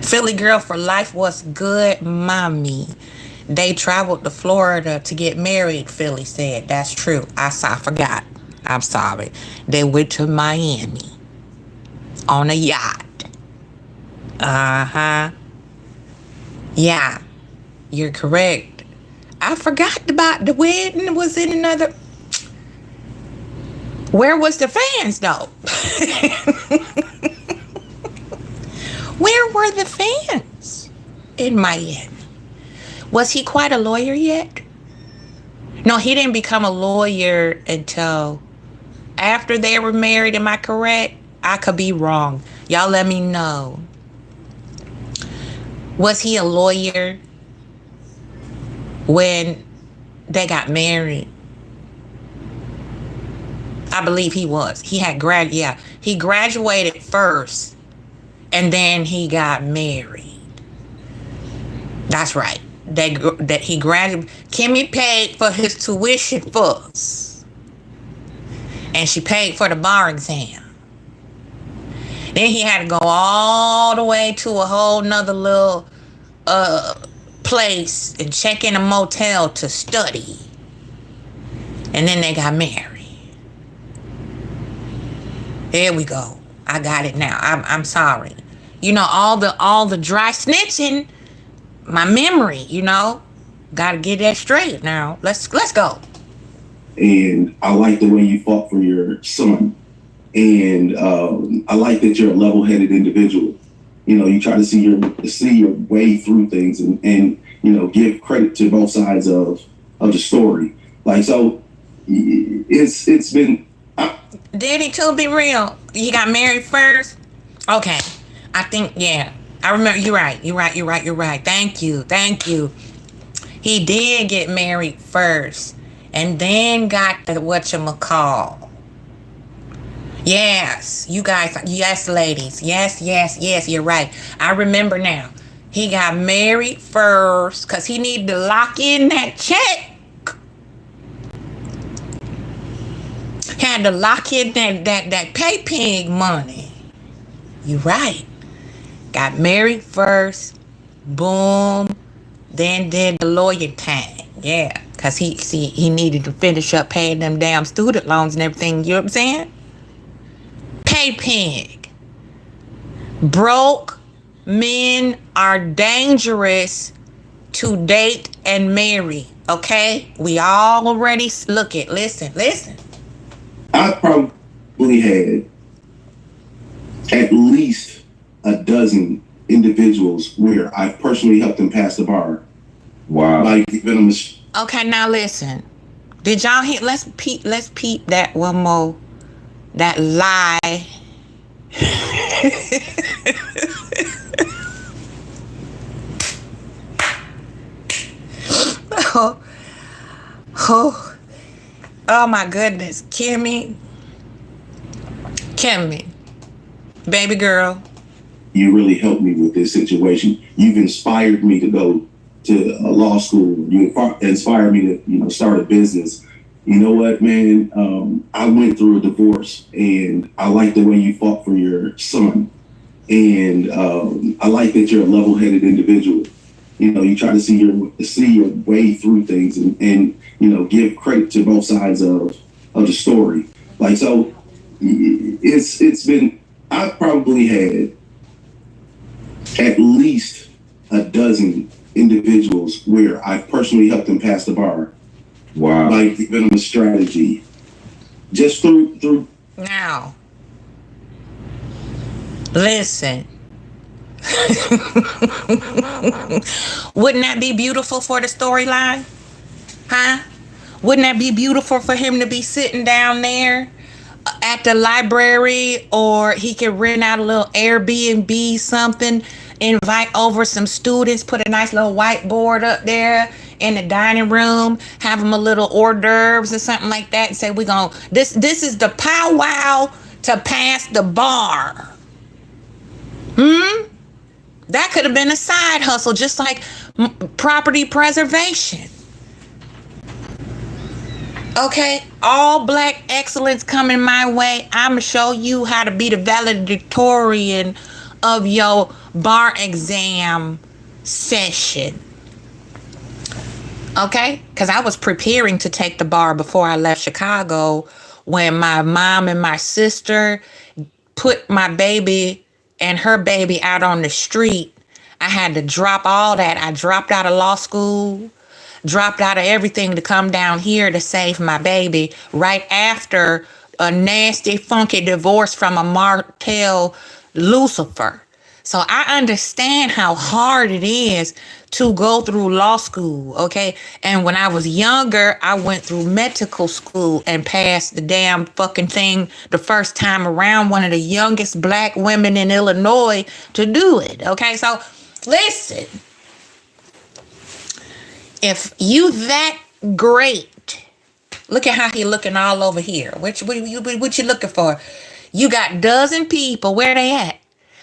Philly girl for life was good, mommy. They traveled to Florida to get married, Philly said. That's true. I forgot. I'm sorry. They went to Miami on a yacht. Uh-huh. Yeah, you're correct. I forgot about the wedding. Was in another... Where was the fans, though? Where were the fans in Miami? Was he quite a lawyer yet? No, he didn't become a lawyer until after they were married. Am I correct? I could be wrong. Y'all let me know. Was he a lawyer when they got married? I believe he was. He had he graduated first and then he got married. That's right. That he graduated. Kimmie paid for his tuition first, and she paid for the bar exam. Then he had to go all the way to a whole nother little place and check in a motel to study, and then they got married. There we go. I got it now. I'm sorry. All the dry snitching. My memory, gotta get that straight now. Let's go. And I like the way you fought for your son. And I like that you're a level-headed individual. You try to see your way through things and give credit to both sides of the story. Like, so it's been. Daddy, to be real, he got married first. Okay, I think, yeah. I remember. You're right. Thank you. He did get married first, and then got the whatchamacall. Yes, you guys. Yes, ladies. Yes. You're right. I remember now. He got married first because he needed to lock in that check. He had to lock in that pay pig money. You're right. Got married first, boom, then did the lawyer time. Yeah, because he needed to finish up paying them damn student loans and everything. You know what I'm saying? Pay pig. Broke men are dangerous to date and Mary. Okay, we all already listen. I probably had at least a dozen individuals where I personally helped them pass the bar. Wow. Like venomous. Okay, now listen. Did y'all hear? Let's peep that one more. That lie. Oh my goodness, Kimmy, baby girl. You really helped me with this situation. You've inspired me to go to a law school. You inspired me to, start a business. You know what, man? I went through a divorce, and I like the way you fought for your son. And I like that you're a level-headed individual. You try to see your way through things, and give credit to both sides of the story. Like, so it's been. I probably had at least a dozen individuals where I personally helped them pass the bar. Wow. Like venomous strategy. Just through. Now, listen. Wouldn't that be beautiful for the storyline? Huh? Wouldn't that be beautiful for him to be sitting down there at the library, or he could rent out a little Airbnb, something, invite over some students, put a nice little whiteboard up there in the dining room, have them a little hors d'oeuvres or something like that, and say, this is the powwow to pass the bar. That could have been a side hustle, just like property preservation. Okay, all black excellence coming my way. I'ma show you how to be the valedictorian of your bar exam session. Okay, because I was preparing to take the bar before I left Chicago when my mom and my sister put my baby and her baby out on the street. I had to drop all that. I dropped out of law school, dropped out of everything to come down here to save my baby right after a nasty, funky divorce from a Martell Lucifer. So I understand how hard it is to go through law school, okay? And when I was younger, I went through medical school and passed the damn fucking thing the first time around, one of the youngest black women in Illinois to do it, okay? So listen, if you that great, look at how he looking all over here. What you looking for? You got dozen people. Where they at?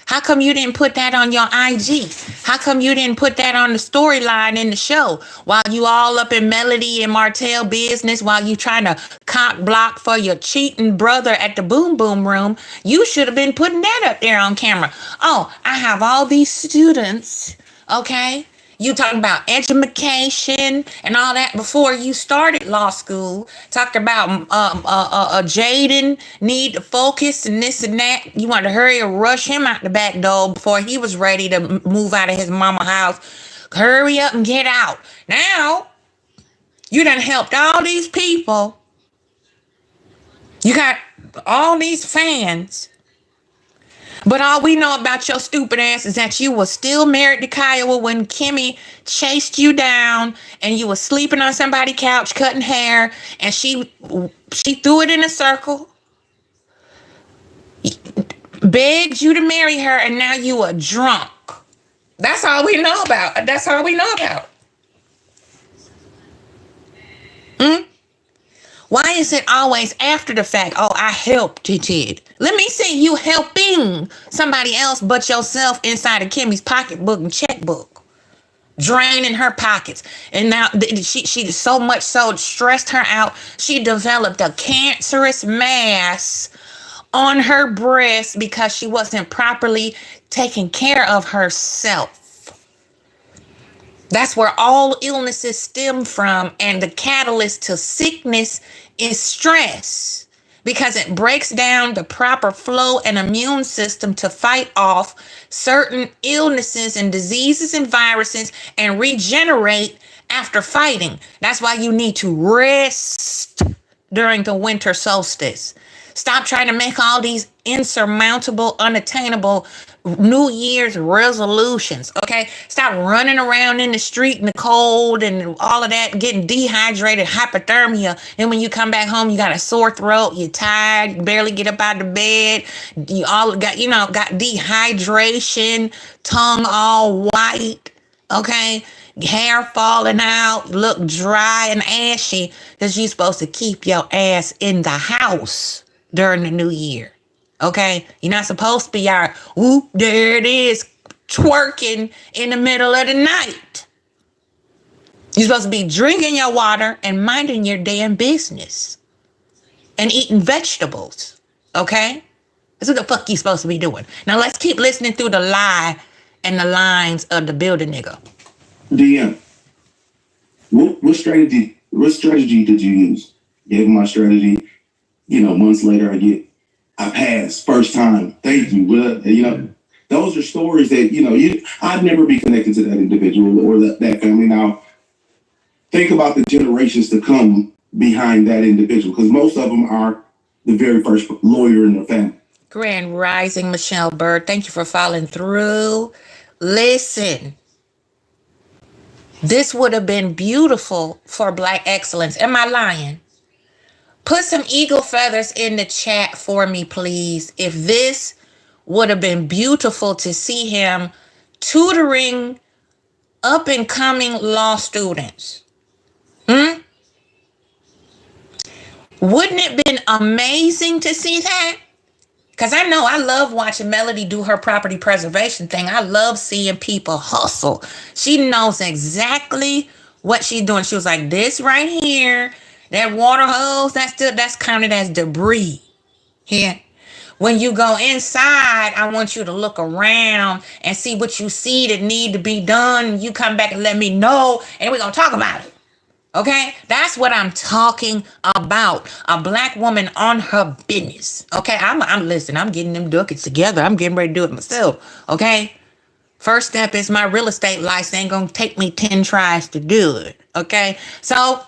How come you didn't put that on your IG? How come you didn't put that on the storyline in the show? While you all up in Melody and Martell business, while you trying to cock block for your cheating brother at the Boom Boom Room, you should have been putting that up there on camera. Oh, I have all these students, okay? You talking about education and all that before you started law school. Talked about Jaden need to focus and this and that. You want to hurry or rush him out the back door before he was ready to move out of his mama house. Hurry up and get out. Now, you done helped all these people. You got all these fans. But all we know about your stupid ass is that you was still married to Kyle when Kimmie chased you down and you was sleeping on somebody's couch cutting hair, and she threw it in a circle, begged you to marry her, and now you a drunk. That's all we know about. That's all we know about. Why is it always after the fact? Oh, I helped it. Let me see you helping somebody else but yourself inside of Kimmie's pocketbook and checkbook, draining her pockets. And now she so much so stressed her out, she developed a cancerous mass on her breast because she wasn't properly taking care of herself. That's where all illnesses stem from, and the catalyst to sickness is stress, because it breaks down the proper flow and immune system to fight off certain illnesses and diseases and viruses and regenerate after fighting. That's why you need to rest during the winter solstice. Stop trying to make all these insurmountable, unattainable New Year's resolutions, okay? Stop running around in the street in the cold and all of that, getting dehydrated, hypothermia. And when you come back home, you got a sore throat, you're tired, you barely get up out of bed. You all got, got dehydration, tongue all white, okay? Hair falling out, look dry and ashy because you're supposed to keep your ass in the house during the new year. Okay? You're not supposed to be out, whoop, there it is, twerking in the middle of the night. You're supposed to be drinking your water and minding your damn business and eating vegetables. Okay? That's what the fuck you supposed to be doing. Now let's keep listening through the lie and the lines of the building nigga. DM, what strategy did you use? Gave him my strategy. Months later I passed first time. Thank you. Those are stories that, I'd never be connected to that individual or that family. Now, think about the generations to come behind that individual, because most of them are the very first lawyer in the family. Grand Rising, Michelle Bird. Thank you for following through. Listen, this would have been beautiful for Black excellence. Am I lying? Put some eagle feathers in the chat for me, please. If this would have been beautiful to see him tutoring up and coming law students. Wouldn't it been amazing to see that? Because I know I love watching Melody do her property preservation thing. I love seeing people hustle. She knows exactly what she's doing. She was like, this right here, that water hose, that's counted as debris. Here. When you go inside, I want you to look around and see what you see that need to be done. You come back and let me know, and we're going to talk about it. Okay, that's what I'm talking about. A Black woman on her business. Okay, I'm listening. I'm getting them ducats together. I'm getting ready to do it myself. Okay, first step is my real estate license. Ain't gonna take me 10 tries to do it. Okay, so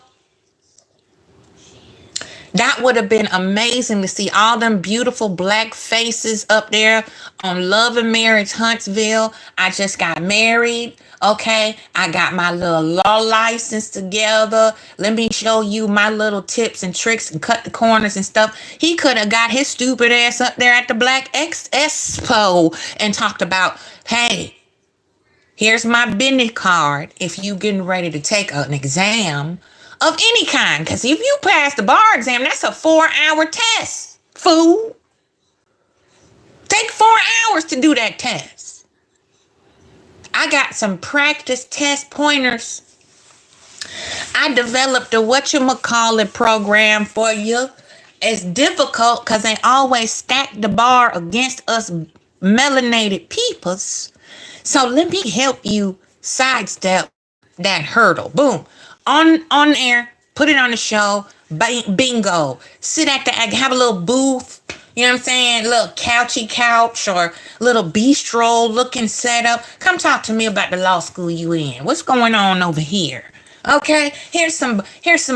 that would have been amazing to see all them beautiful Black faces up there on Love and Marriage Huntsville. I just got married. Okay, I got my little law license together. Let me show you my little tips and tricks and cut the corners and stuff. He could have got his stupid ass up there at the Black Expo and talked about, hey, here's my business card if you getting ready to take an exam of any kind. Because if you pass the bar exam, that's a 4-hour test, fool. Take 4 hours to do that test. I got some practice test pointers. I developed a whatchamacallit program for you. It's difficult because they always stack the bar against us melanated peoples. So let me help you sidestep that hurdle. Boom. On air, put it on the show. Bingo. Sit at have a little booth. You know what I'm saying? A little couchy couch or little bistro looking setup. Come talk to me about the law school you in. What's going on over here? Okay, here's some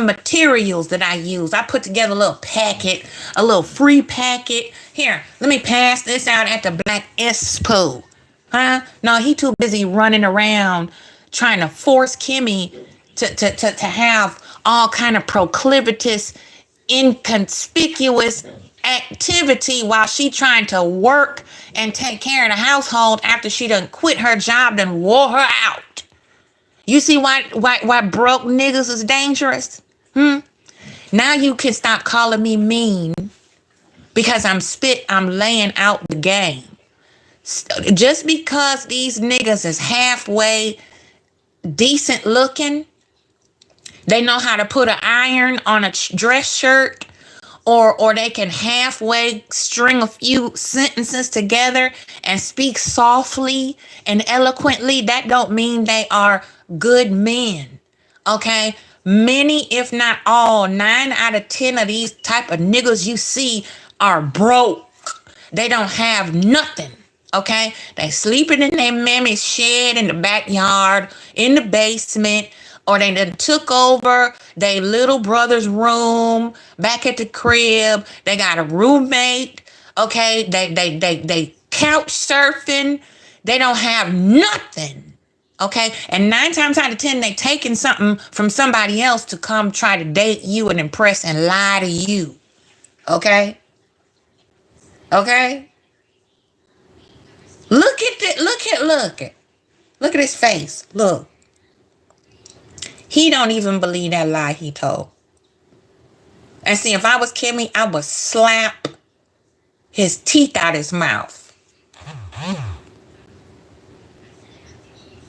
materials that I use. I put together a little packet, a little free packet. Here, let me pass this out at the Black Expo. Huh? No, he too busy running around trying to force Kimmie to have all kind of proclivitous, inconspicuous activity while she trying to work and take care of the household after she done quit her job, done wore her out. You see why broke niggas is dangerous? Now you can stop calling me mean because I'm laying out the game. Just because these niggas is halfway decent looking, they know how to put an iron on a dress shirt, or they can halfway string a few sentences together and speak softly and eloquently. That don't mean they are good men. Okay? Many, if not all, 9 out of 10 of these type of niggas you see are broke. They don't have nothing. Okay? They sleeping in their mammy's shed in the backyard, in the basement, or they done took over their little brother's room back at the crib. They got a roommate. Okay, they couch surfing. They don't have nothing. Okay, and 9 times out of 10, they taking something from somebody else to come try to date you and impress and lie to you. Okay, okay. Look at his face. Look, he don't even believe that lie he told. And see, if I was Kimmy, I would slap his teeth out his mouth.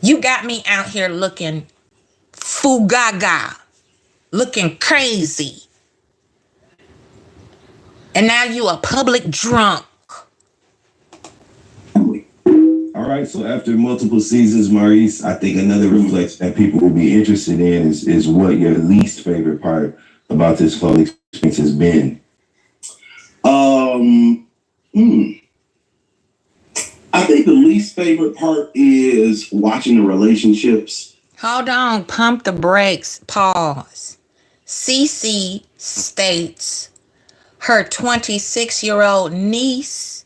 You got me out here looking fugaga, looking crazy. And now you a public drunk. All right, so after multiple seasons, Maurice, I think another reflection that people will be interested in is what your least favorite part about this whole experience has been. I think the least favorite part is watching the relationships. Hold on, pump the brakes, pause. Cece states her 26-year-old niece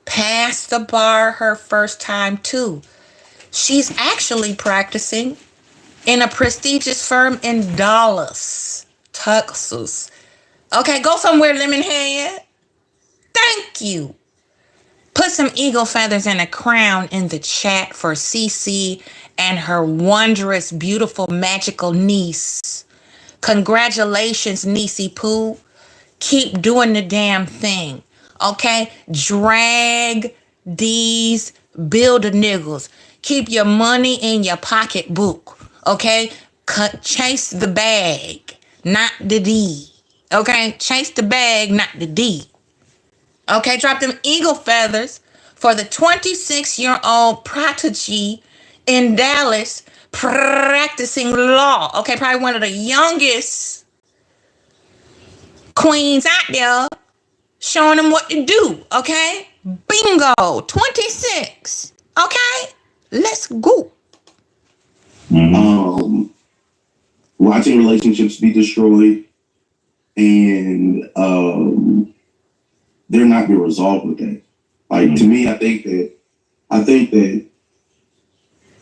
passed the bar her first time too. She's actually practicing in a prestigious firm in Dallas, Texas. Okay, go somewhere, Lemonhead. Thank you. Put some eagle feathers and a crown in the chat for Cece and her wondrous, beautiful, magical niece. Congratulations, Niecey Pooh. Keep doing the damn thing. Okay? Drag these builder niggles. Keep your money in your pocketbook. Okay? Chase the bag, not the D. Okay? Chase the bag, not the D. Okay, drop them eagle feathers for the 26-year-old prodigy in Dallas practicing law. Okay, probably one of the youngest queens out there showing them what to do. Okay, bingo, 26. Okay, let's go. Watching relationships be destroyed and they're not being resolved with that. Like, to me, I think that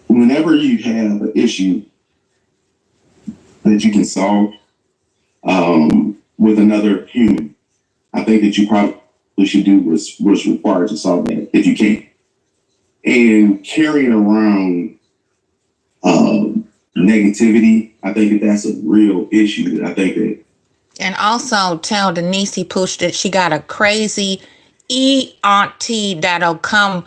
whenever you have an issue that you can solve with another human, I think that you probably should do what's required to solve that if you can. And carrying around negativity, I think that's a real issue. I think that. And also tell Denise Push that she got a crazy auntie that'll come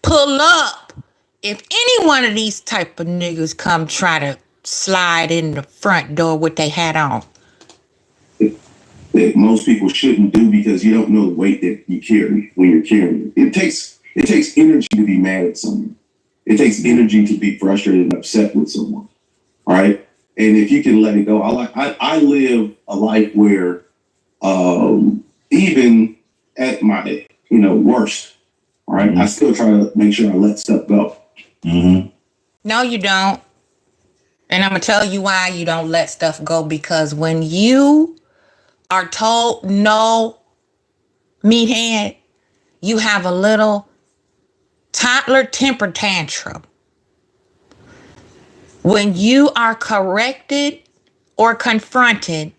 pull up if any one of these type of niggas come try to slide in the front door with their hat on. That most people shouldn't do because you don't know the weight that you carry when you're carrying it. It takes energy to be mad at someone. It takes energy to be frustrated and upset with someone. All right. And if you can let it go, I live a life where even at my worst, all right, I still try to make sure I let stuff go. Mm-hmm. No, you don't. And I'm gonna tell you why you don't let stuff go, because when you are told no, meathead, you have a little toddler temper tantrum. When you are corrected or confronted,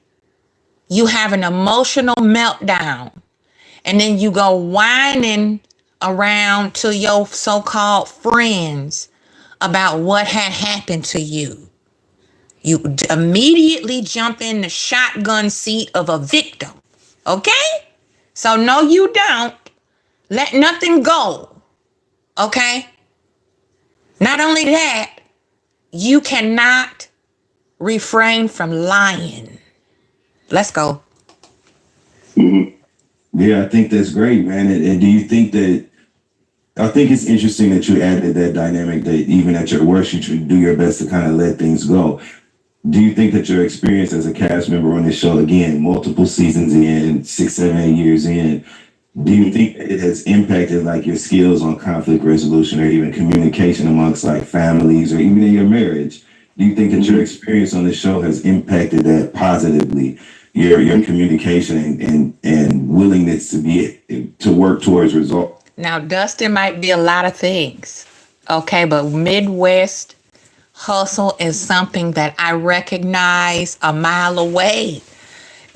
you have an emotional meltdown. And then you go whining around to your so-called friends about what had happened to you. You immediately jump in the shotgun seat of a victim. Okay? So no, you don't. Let nothing go. Okay? Not only that, you cannot refrain from lying. Let's go. Mm-hmm. Yeah, I think that's great, man. And do you think that, I think it's interesting that you added that dynamic that even at your worst, you should do your best to kind of let things go. Do you think that your experience as a cast member on this show, again, multiple seasons in, 6, 7, 8 years in, do you think it has impacted like your skills on conflict resolution or even communication amongst like families or even in your marriage? Do you think that your experience on the show has impacted that positively? Your communication and willingness to work towards results. Now, Dustin might be a lot of things, okay, but Midwest hustle is something that I recognize a mile away.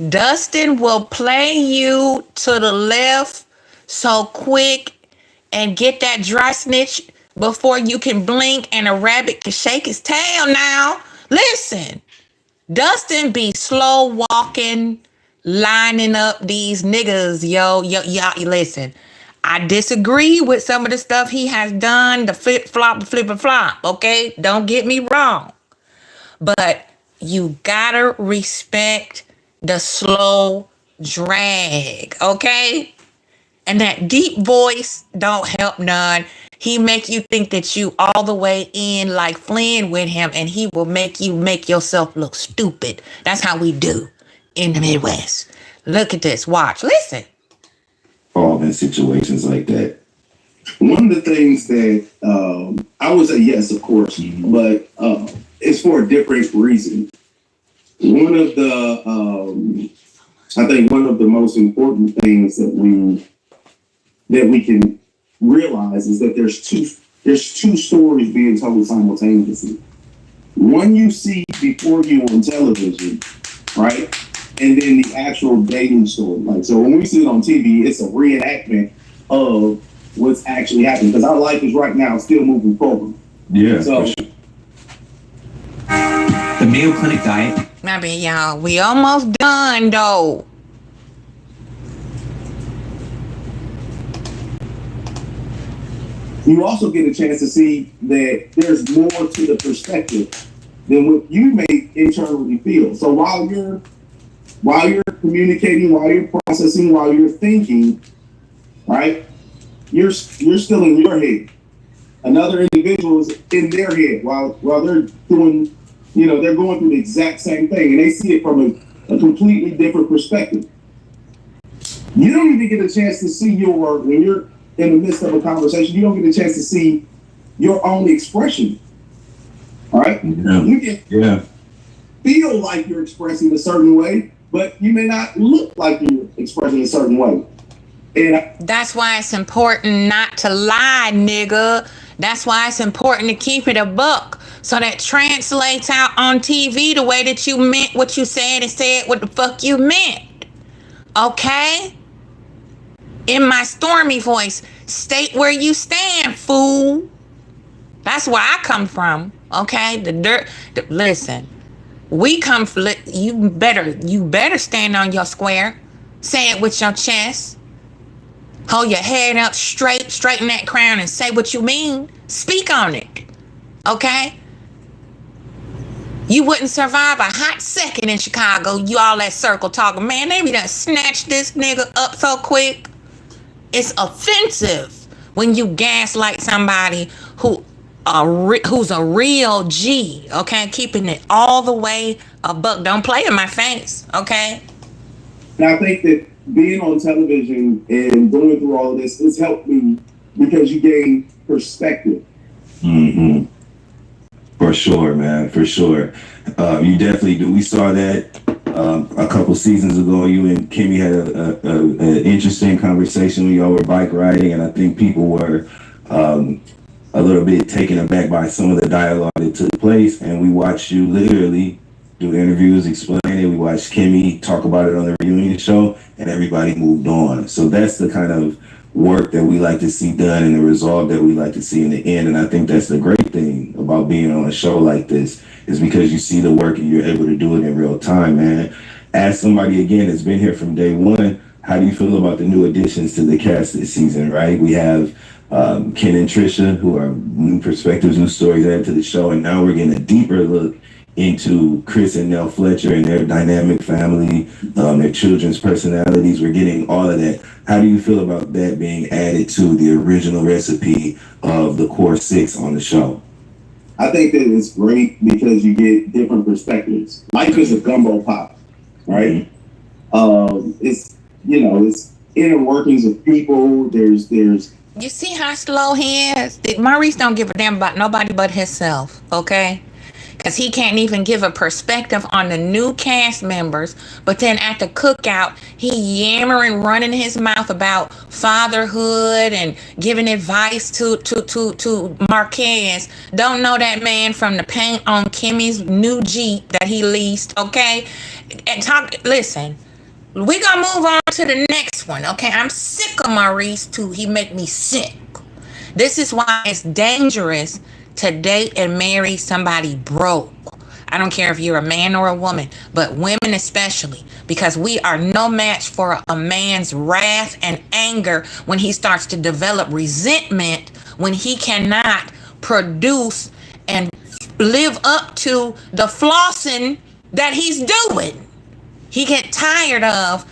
Dustin will play you to the left so quick and get that dry snitch before you can blink and a rabbit can shake his tail now. Listen, Dustin be slow walking, lining up these niggas, yo, listen. I disagree with some of the stuff he has done, the flip and flop, okay? Don't get me wrong. But you gotta respect the slow drag, okay? And that deep voice don't help none. He make you think that you all the way in like Flynn with him, and he will make you make yourself look stupid. That's how we do in the Midwest. Look at this. Watch. Listen. All in situations like that. One of the things that I would say yes, of course, but it's for a different reason. One of the I think one of the most important things that we can realize is that there's two stories being told simultaneously. One you see before you on television, right? And then the actual dating story. Like, so when we see it on TV, it's a reenactment of what's actually happening, because our life is right now still moving forward. Yeah. So the Mayo Clinic diet. I mean, y'all, we almost done though. you also get a chance to see that there's more to the perspective than what you may internally feel. So while you're communicating, while you're processing, while you're thinking, right, you're still in your head. Another individual is in their head while they're doing, they're going through the exact same thing, and they see it from a completely different perspective. You don't even get a chance to see when you're in the midst of a conversation, you don't get a chance to see your own expression. All right? Yeah. You can feel like you're expressing a certain way, but you may not look like you're expressing a certain way. And that's why it's important not to lie, nigga. That's why it's important to keep it a buck, so that translates out on TV the way that you meant what you said and said what the fuck you meant. Okay? In my stormy voice, state where you stand, fool. That's where I come from. Okay? Listen, we come from, you better stand on your square. Say it with your chest. Hold your head up straight, straighten that crown, and say what you mean. Speak on it. Okay? You wouldn't survive a hot second in Chicago. You all that circle talking. Man, they be done snatched this nigga up so quick. It's offensive when you gaslight somebody who's a real G. Okay? Keeping it all the way a buck. Don't play in my face. Okay? And I think that being on television and going through all of this has helped me because you gain perspective. Mm-hmm. For sure, man. For sure. You definitely do. We saw that a couple seasons ago. You and Kimmy had an interesting conversation when y'all were bike riding, and I think people were a little bit taken aback by some of the dialogue that took place. And we watched you literally do interviews, explain it. We watched Kimmy talk about it on the reunion show, and everybody moved on. So that's the kind of work that we like to see done and the resolve that we like to see in the end. And I think that's the great thing about being on a show like this, is because you see the work and you're able to do it in real time, man. As somebody, again, that's been here from day one, how do you feel about the new additions to the cast this season, right? We have Ken and Trisha, who are new perspectives, new stories added to the show, and now we're getting a deeper look into Chris and Nell Fletcher and their dynamic family, their children's personalities. We're getting all of that. How do you feel about that being added to the original recipe of the core six on the show? I think that it's great because you get different perspectives. Life is a gumbo pot, right? It's inner workings of people. There's You see how slow he is? Maurice don't give a damn about nobody but himself, okay? because he can't even give a perspective on the new cast members. But then at the cookout, he yammering, running his mouth about fatherhood and giving advice to Marquez. Don't know that man from the paint on Kimmy's new Jeep that he leased, okay? And listen, we gonna move on to the next one, okay? I'm sick of Maurice too. He make me sick. This is why it's dangerous to date and marry somebody broke. I don't care if you're a man or a woman, but women especially, because we are no match for a man's wrath and anger when he starts to develop resentment, when he cannot produce and live up to the flossing that he's doing. He get tired of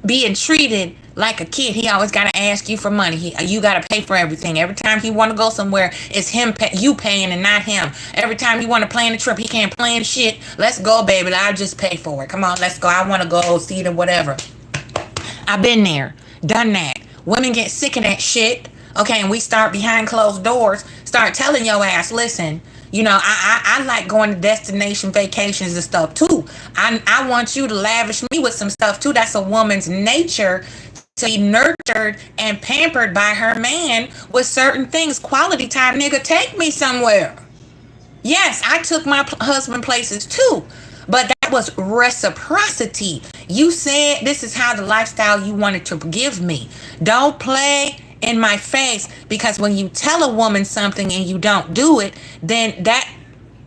being treated like a kid. He always got to ask you for money. You got to pay for everything. Every time he want to go somewhere, it's you paying and not him. Every time you want to plan a trip, he can't plan shit. Let's go, baby. I'll just pay for it. Come on, let's go. I want to go see the whatever. I've been there, done that. Women get sick of that shit. Okay, and we start behind closed doors, start telling your ass, listen, you know, I like going to destination vacations and stuff too. I want you to lavish me with some stuff too. That's a woman's nature, to be nurtured and pampered by her man with certain things. Quality time, nigga, take me somewhere. Yes, I took my husband places too, but that was reciprocity. You said this is how the lifestyle you wanted to give me. Don't play in my face, because when you tell a woman something and you don't do it, then that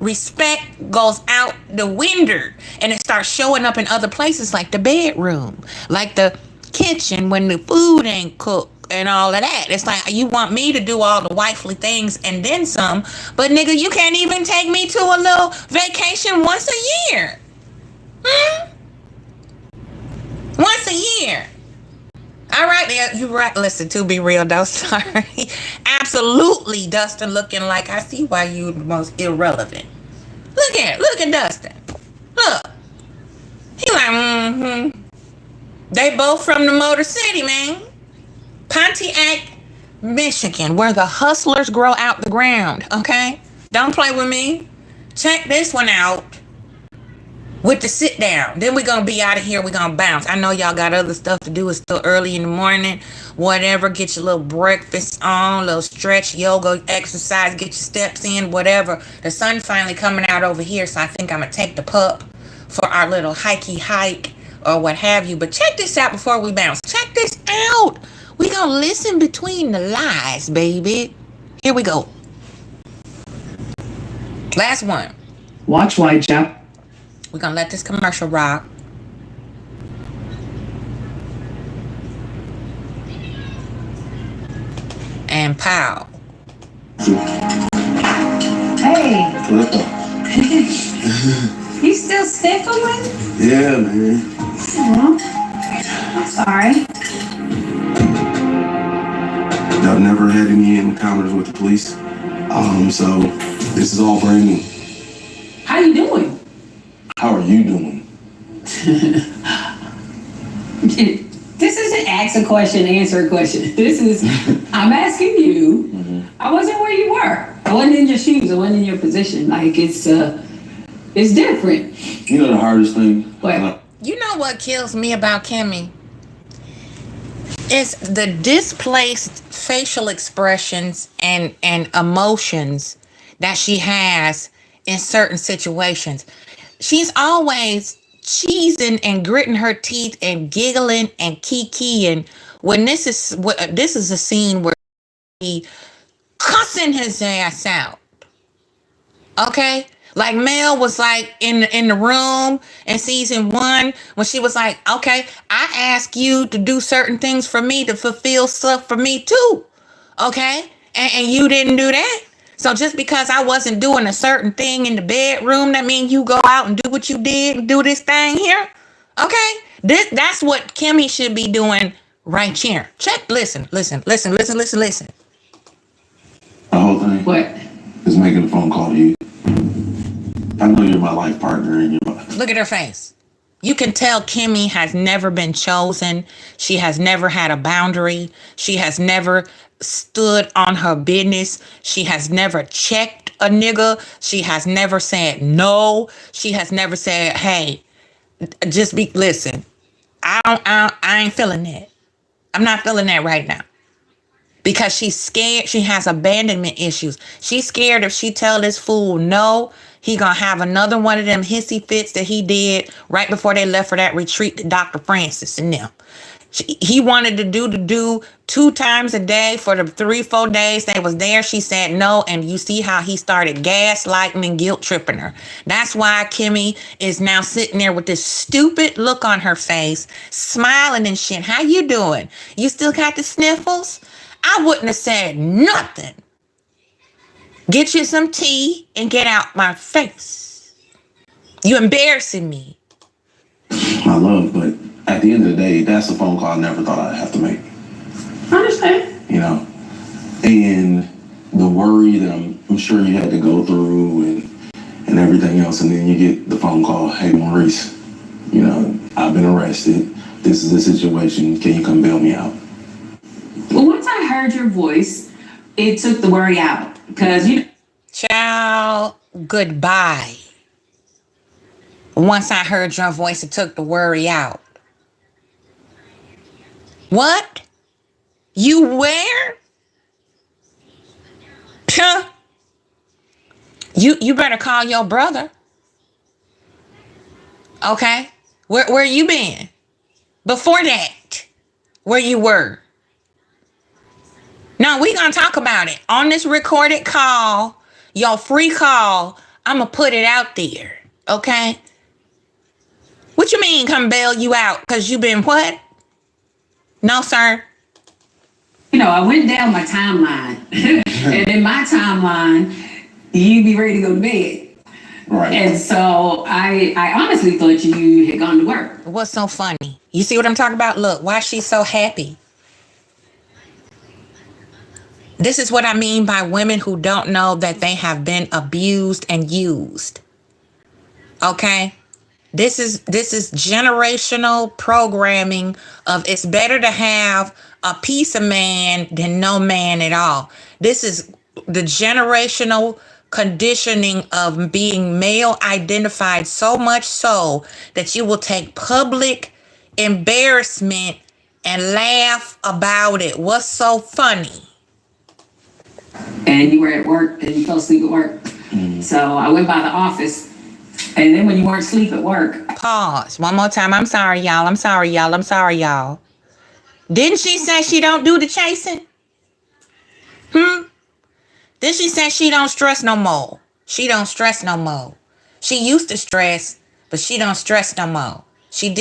respect goes out the window and it starts showing up in other places, like the bedroom, like the kitchen when the food ain't cooked and all of that. It's like you want me to do all the wifely things and then some, but nigga, you can't even take me to a little vacation once a year. Once a year. All right, yeah, you're right. Listen, to be real though, sorry. Absolutely, Dustin looking like, I see why you the most irrelevant. Look at Dustin. Look. He like, They both from the Motor City, man. Pontiac, Michigan, where the hustlers grow out the ground, okay? Don't play with me. Check this one out with the sit down. Then we're going to be out of here. We're going to bounce. I know y'all got other stuff to do. It's still early in the morning. Whatever. Get your little breakfast on, little stretch, yoga, exercise, get your steps in, whatever. The sun finally coming out over here, so I think I'm going to take the pup for our little hikey hike or what have you. But check this out before we bounce. Check this out. We gonna listen between the lies, baby. Here we go. Last one. Watch why Jap. We're gonna let this commercial rock. And pow. Hey. You still sniffling? Yeah, man. I'm sorry. I've never had any encounters with the police. So this is all brand new. How you doing? How are you doing? This isn't ask a question, answer a question. This is, I'm asking you. I wasn't where you were. I wasn't in your shoes. I wasn't in your position. Like, it's different. You know the hardest thing? What? You know what kills me about Kimmy? It's the displaced facial expressions and emotions that she has in certain situations. She's always cheesing and gritting her teeth and giggling and kikiing when this is a scene where he cussing his ass out. Okay? Like Mel was like in the room in season 1 when she was like, okay, I ask you to do certain things for me to fulfill stuff for me too. Okay? And you didn't do that. So just because I wasn't doing a certain thing in the bedroom, that means you go out and do what you did and do this thing here. Okay? That's what Kimmy should be doing right here. Check, listen. The whole thing What? is making a phone call to you. I know you're my life partner and you're my... Look at her face. You can tell Kimmy has never been chosen. She has never had a boundary. She has never stood on her business. She has never checked a nigga. She has never said no. She has never said, hey, listen, I ain't feeling that. I'm not feeling that right now. Because she's scared. She has abandonment issues. She's scared if she tell this fool no, he gonna have another one of them hissy fits that he did right before they left for that retreat to Dr. Francis and them. He wanted to do 2 times a day for the 3-4 days they was there. She said no, and you see how he started gaslighting and guilt tripping her. That's why Kimmy is now sitting there with this stupid look on her face, smiling and shit. How you doing? You still got the sniffles? I wouldn't have said nothing. Get you some tea and get out my face. You embarrassing me. My love, but at the end of the day, that's a phone call I never thought I'd have to make. I understand. You know, and the worry that I'm sure you had to go through and everything else, and then you get the phone call, hey, Maurice, you know, I've been arrested. This is the situation. Can you come bail me out? Well, once I heard your voice, it took the worry out. Because, you know. Child, goodbye. Once I heard your voice, it took the worry out. What? You where? Huh? You better call your brother. Okay? Where you been? Before that, where you were? Now, we gonna talk about it. On this recorded call, your free call, I'm gonna put it out there. Okay? What you mean come bail you out? Because you been what? No, sir. You know, I went down my timeline. And in my timeline, you'd be ready to go to bed. Right. And so I honestly thought you had gone to work. What's so funny? You see what I'm talking about? Look, why she's so happy. This is what I mean by women who don't know that they have been abused and used. Okay? This is generational programming of it's better to have a piece of man than no man at all. This is the generational conditioning of being male identified, so much so that you will take public embarrassment and laugh about it. What's so funny? And you were at work and you fell asleep at work. So I went by the office. And then when you weren't asleep at work. Pause. One more time. I'm sorry, y'all. I'm sorry, y'all. I'm sorry, y'all. Didn't she say she don't do the chasing? Didn't she say she don't stress no more? She don't stress no more. She used to stress, but she don't stress no more. She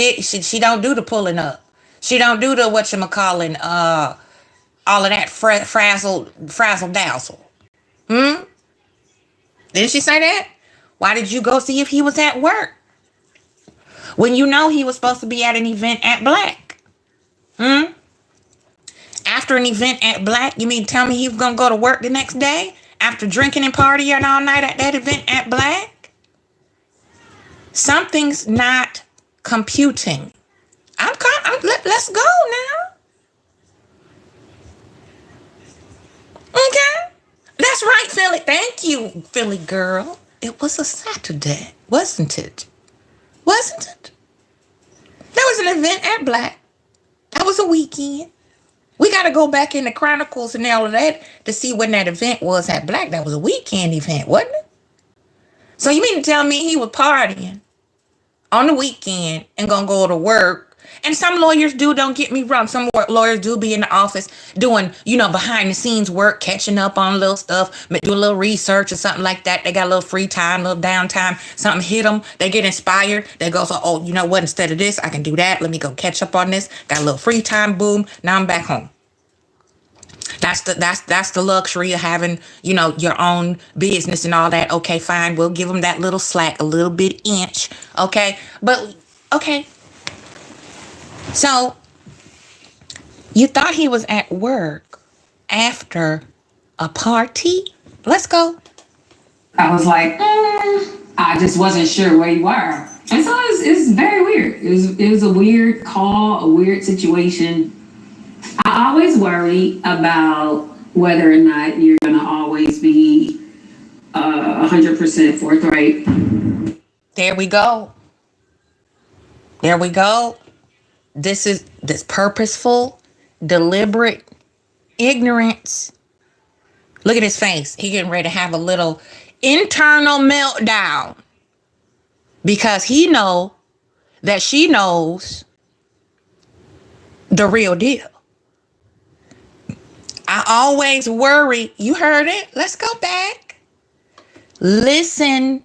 don't do the pulling up. She don't do the whatchamacallit, all of that frazzle dazzle. Didn't she say that? Why did you go see if he was at work? When you know he was supposed to be at an event at Black? After an event at Black, you mean tell me he was going to go to work the next day? After drinking and partying all night at that event at Black? Something's not computing. Let's go now. Okay? That's right, Philly. Thank you, Philly girl. It was a Saturday, wasn't it? Wasn't it? There was an event at Black. That was a weekend. We got to go back in the chronicles and all of that to see when that event was at Black. That was a weekend event, wasn't it? So you mean to tell me he was partying on the weekend and gonna go to work? And some lawyers don't get me wrong. Some lawyers do be in the office doing, behind the scenes work, catching up on little stuff, do a little research or something like that. They got a little free time, a little downtime, something hit them. They get inspired. They go, so, oh, you know what? Instead of this, I can do that. Let me go catch up on this. Got a little free time. Boom. Now I'm back home. That's the luxury of having, your own business and all that. Okay, fine. We'll give them that little slack, a little bit inch. Okay. But, okay. So, you thought he was at work after a party? Let's go. I was like, I just wasn't sure where you were. And so it's very weird. It was a weird call, a weird situation. I always worry about whether or not you're going to always be 100% forthright. There we go. There we go. This is this purposeful, deliberate ignorance. Look at his face. He getting ready to have a little internal meltdown because he know that she knows the real deal. I always worry. You heard it. Let's go back. Listen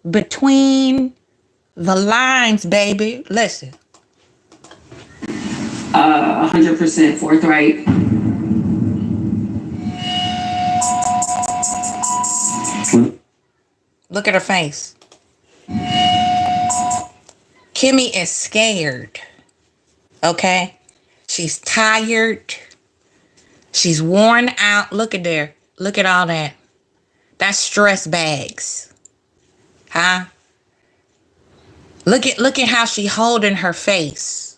between the lines, baby. Listen. 100% forthright. Look at her face. Kimmy is scared. Okay? She's tired. She's worn out. Look at there. Look at all that. That's stress bags. Huh? Look at how she holding her face.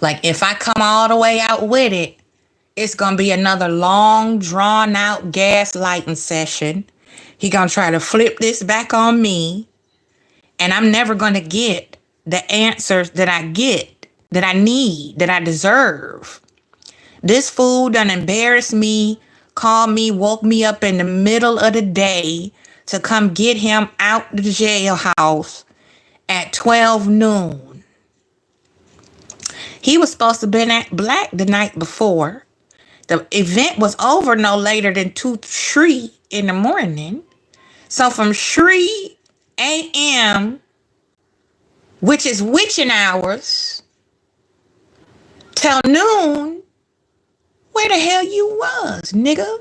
Like if I come all the way out with it, it's gonna be another long, drawn out gaslighting session. He gonna try to flip this back on me, and I'm never gonna get the answers that I get, that I need, that I deserve. This fool done embarrassed me, called me, woke me up in the middle of the day to come get him out the jailhouse at 12 noon. He was supposed to have been at Black the night before. The event was over no later than 2-3 in the morning. So from 3 a.m., which is witching hours, till noon, where the hell you was, nigga?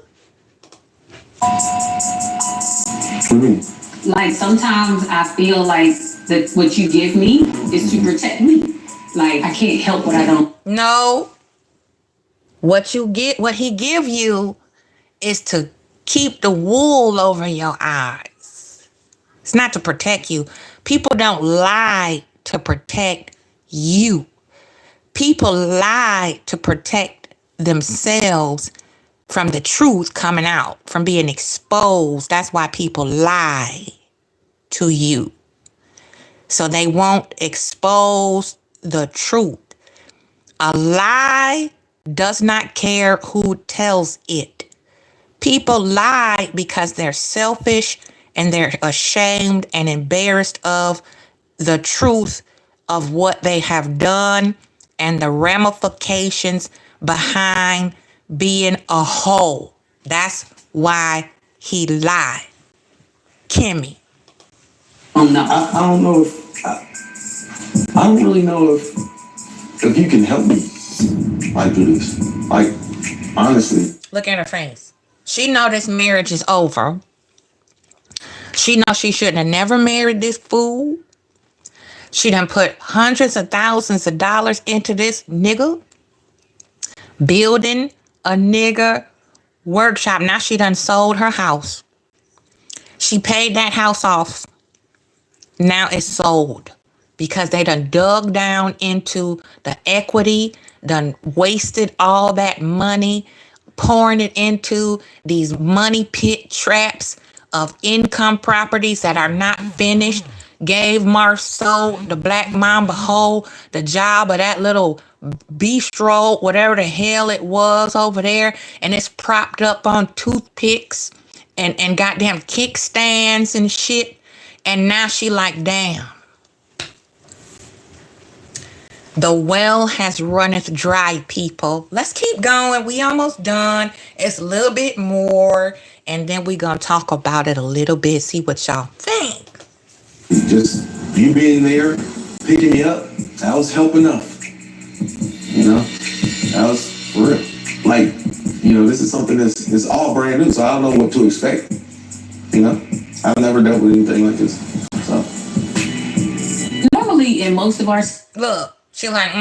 Like sometimes I feel like that what you give me is to protect me. Like I can't help what I don't. No. What he give you is to keep the wool over your eyes. It's not to protect you. People don't lie to protect you. People lie to protect themselves from the truth coming out, from being exposed. That's why people lie to you. So they won't expose the truth. A lie does not care who tells it. People lie because they're selfish and they're ashamed and embarrassed of the truth of what they have done and the ramifications behind being a hoe. That's why he lied. Kimmy. No. I don't know if I don't really know if you can help me like do this. Like honestly. Look at her face. She know this marriage is over. She know she shouldn't have never married this fool. She done put hundreds of thousands of dollars into this nigga. Building a nigga workshop. Now she done sold her house. She paid that house off. Now it's sold. Because they done dug down into the equity, done wasted all that money, pouring it into these money pit traps of income properties that are not finished. Gave Marceau, the Black Mamba hoe, the job of that little bistro, whatever the hell it was over there. And it's propped up on toothpicks and goddamn kickstands and shit. And now she like, damn. The well has runneth dry, people. Let's keep going. We almost done. It's a little bit more. And then we going to talk about it a little bit. See what y'all think. Just you being there, picking me up, that was help enough. You know? That was for real. Like, you know, this is something that's all brand new, so I don't know what to expect. You know? I've never dealt with anything like this. So Normally in most of our Look, she like,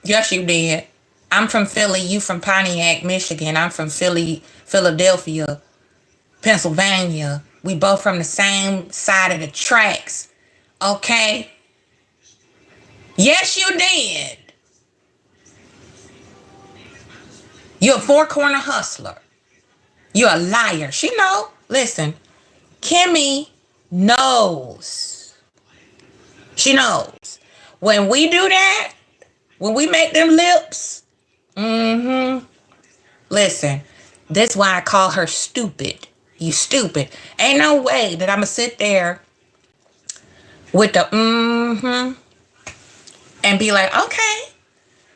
yes, you did. I'm from Philly. You from Pontiac, Michigan. I'm from Philadelphia, Pennsylvania. We both from the same side of the tracks. Okay? Yes, you did. You're a four-corner hustler. You're a liar. She know. Listen, Kimmy knows. She knows. When we do that, when we make them lips, listen, that's why I call her stupid. You stupid. Ain't no way that I'm going to sit there with the and be like, okay.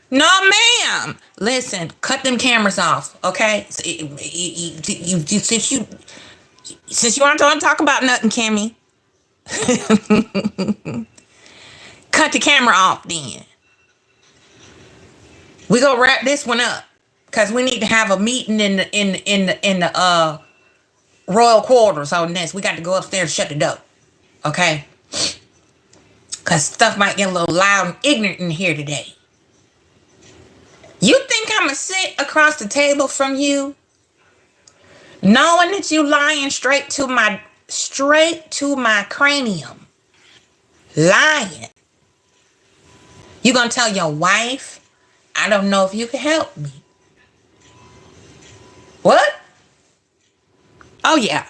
No, ma'am. Listen, cut them cameras off, okay? Since you want to talk about nothing, Kimmy, cut the camera off then. We gonna wrap this one up because we need to have a meeting in the royal quarters on this. We got to go upstairs and shut the door, okay? Because stuff might get a little loud and ignorant in here today. You think I'm going to sit across the table from you knowing that you lying straight to my cranium? Lying. You going to tell your wife, I don't know if you can help me. What? Oh, yeah.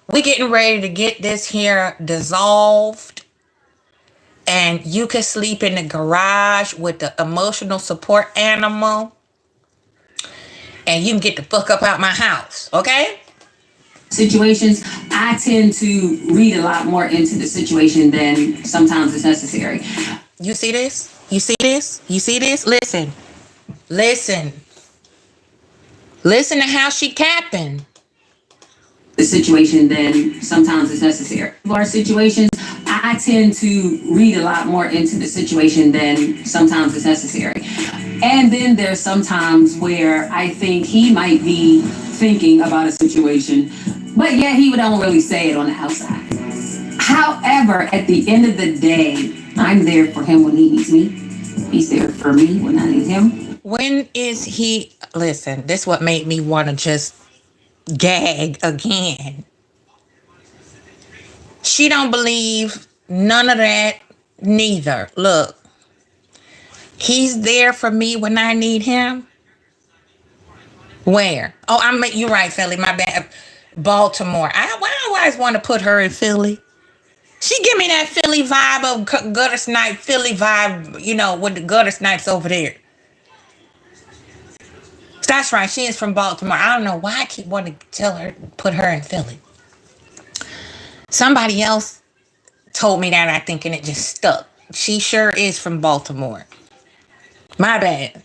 We getting ready to get this here dissolved. And you can sleep in the garage with the emotional support animal. And you can get the fuck up out my house, okay? Situations, I tend to read a lot more into the situation than sometimes is necessary. You see this? You see this? You see this? Listen. Listen. Listen to how she capping. The situation than sometimes is necessary. For our situations, I tend to read a lot more into the situation than sometimes is necessary. And then there's sometimes where I think he might be thinking about a situation, but yet he would only really say it on the outside. However, at the end of the day, I'm there for him when he needs me. He's there for me when I need him. When is he... Listen, this what made me want to just gag again. She don't believe none of that neither. Look, he's there for me when I need him. Where? Oh, you're right, Philly. My bad. Baltimore. I always want to put her in Philly. She give me that Philly vibe of gutter snipe, Philly vibe, you know, with the gutter snipes over there. That's right. She is from Baltimore. I don't know why I keep wanting to tell her, put her in Philly. Somebody else told me that, I think, and it just stuck. She sure is from Baltimore. My bad.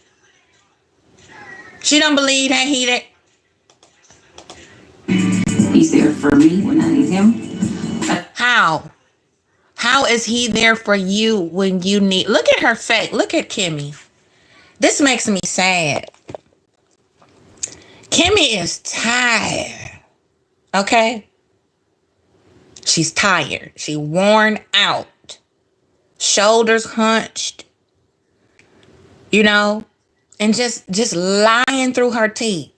She don't believe that He's there for me when I need him. How? How is he there for you when you need... Look at her face. Look at Kimmy. This makes me sad. Kimmy is tired. Okay? She's tired. She's worn out. Shoulders hunched. You know? And just lying through her teeth.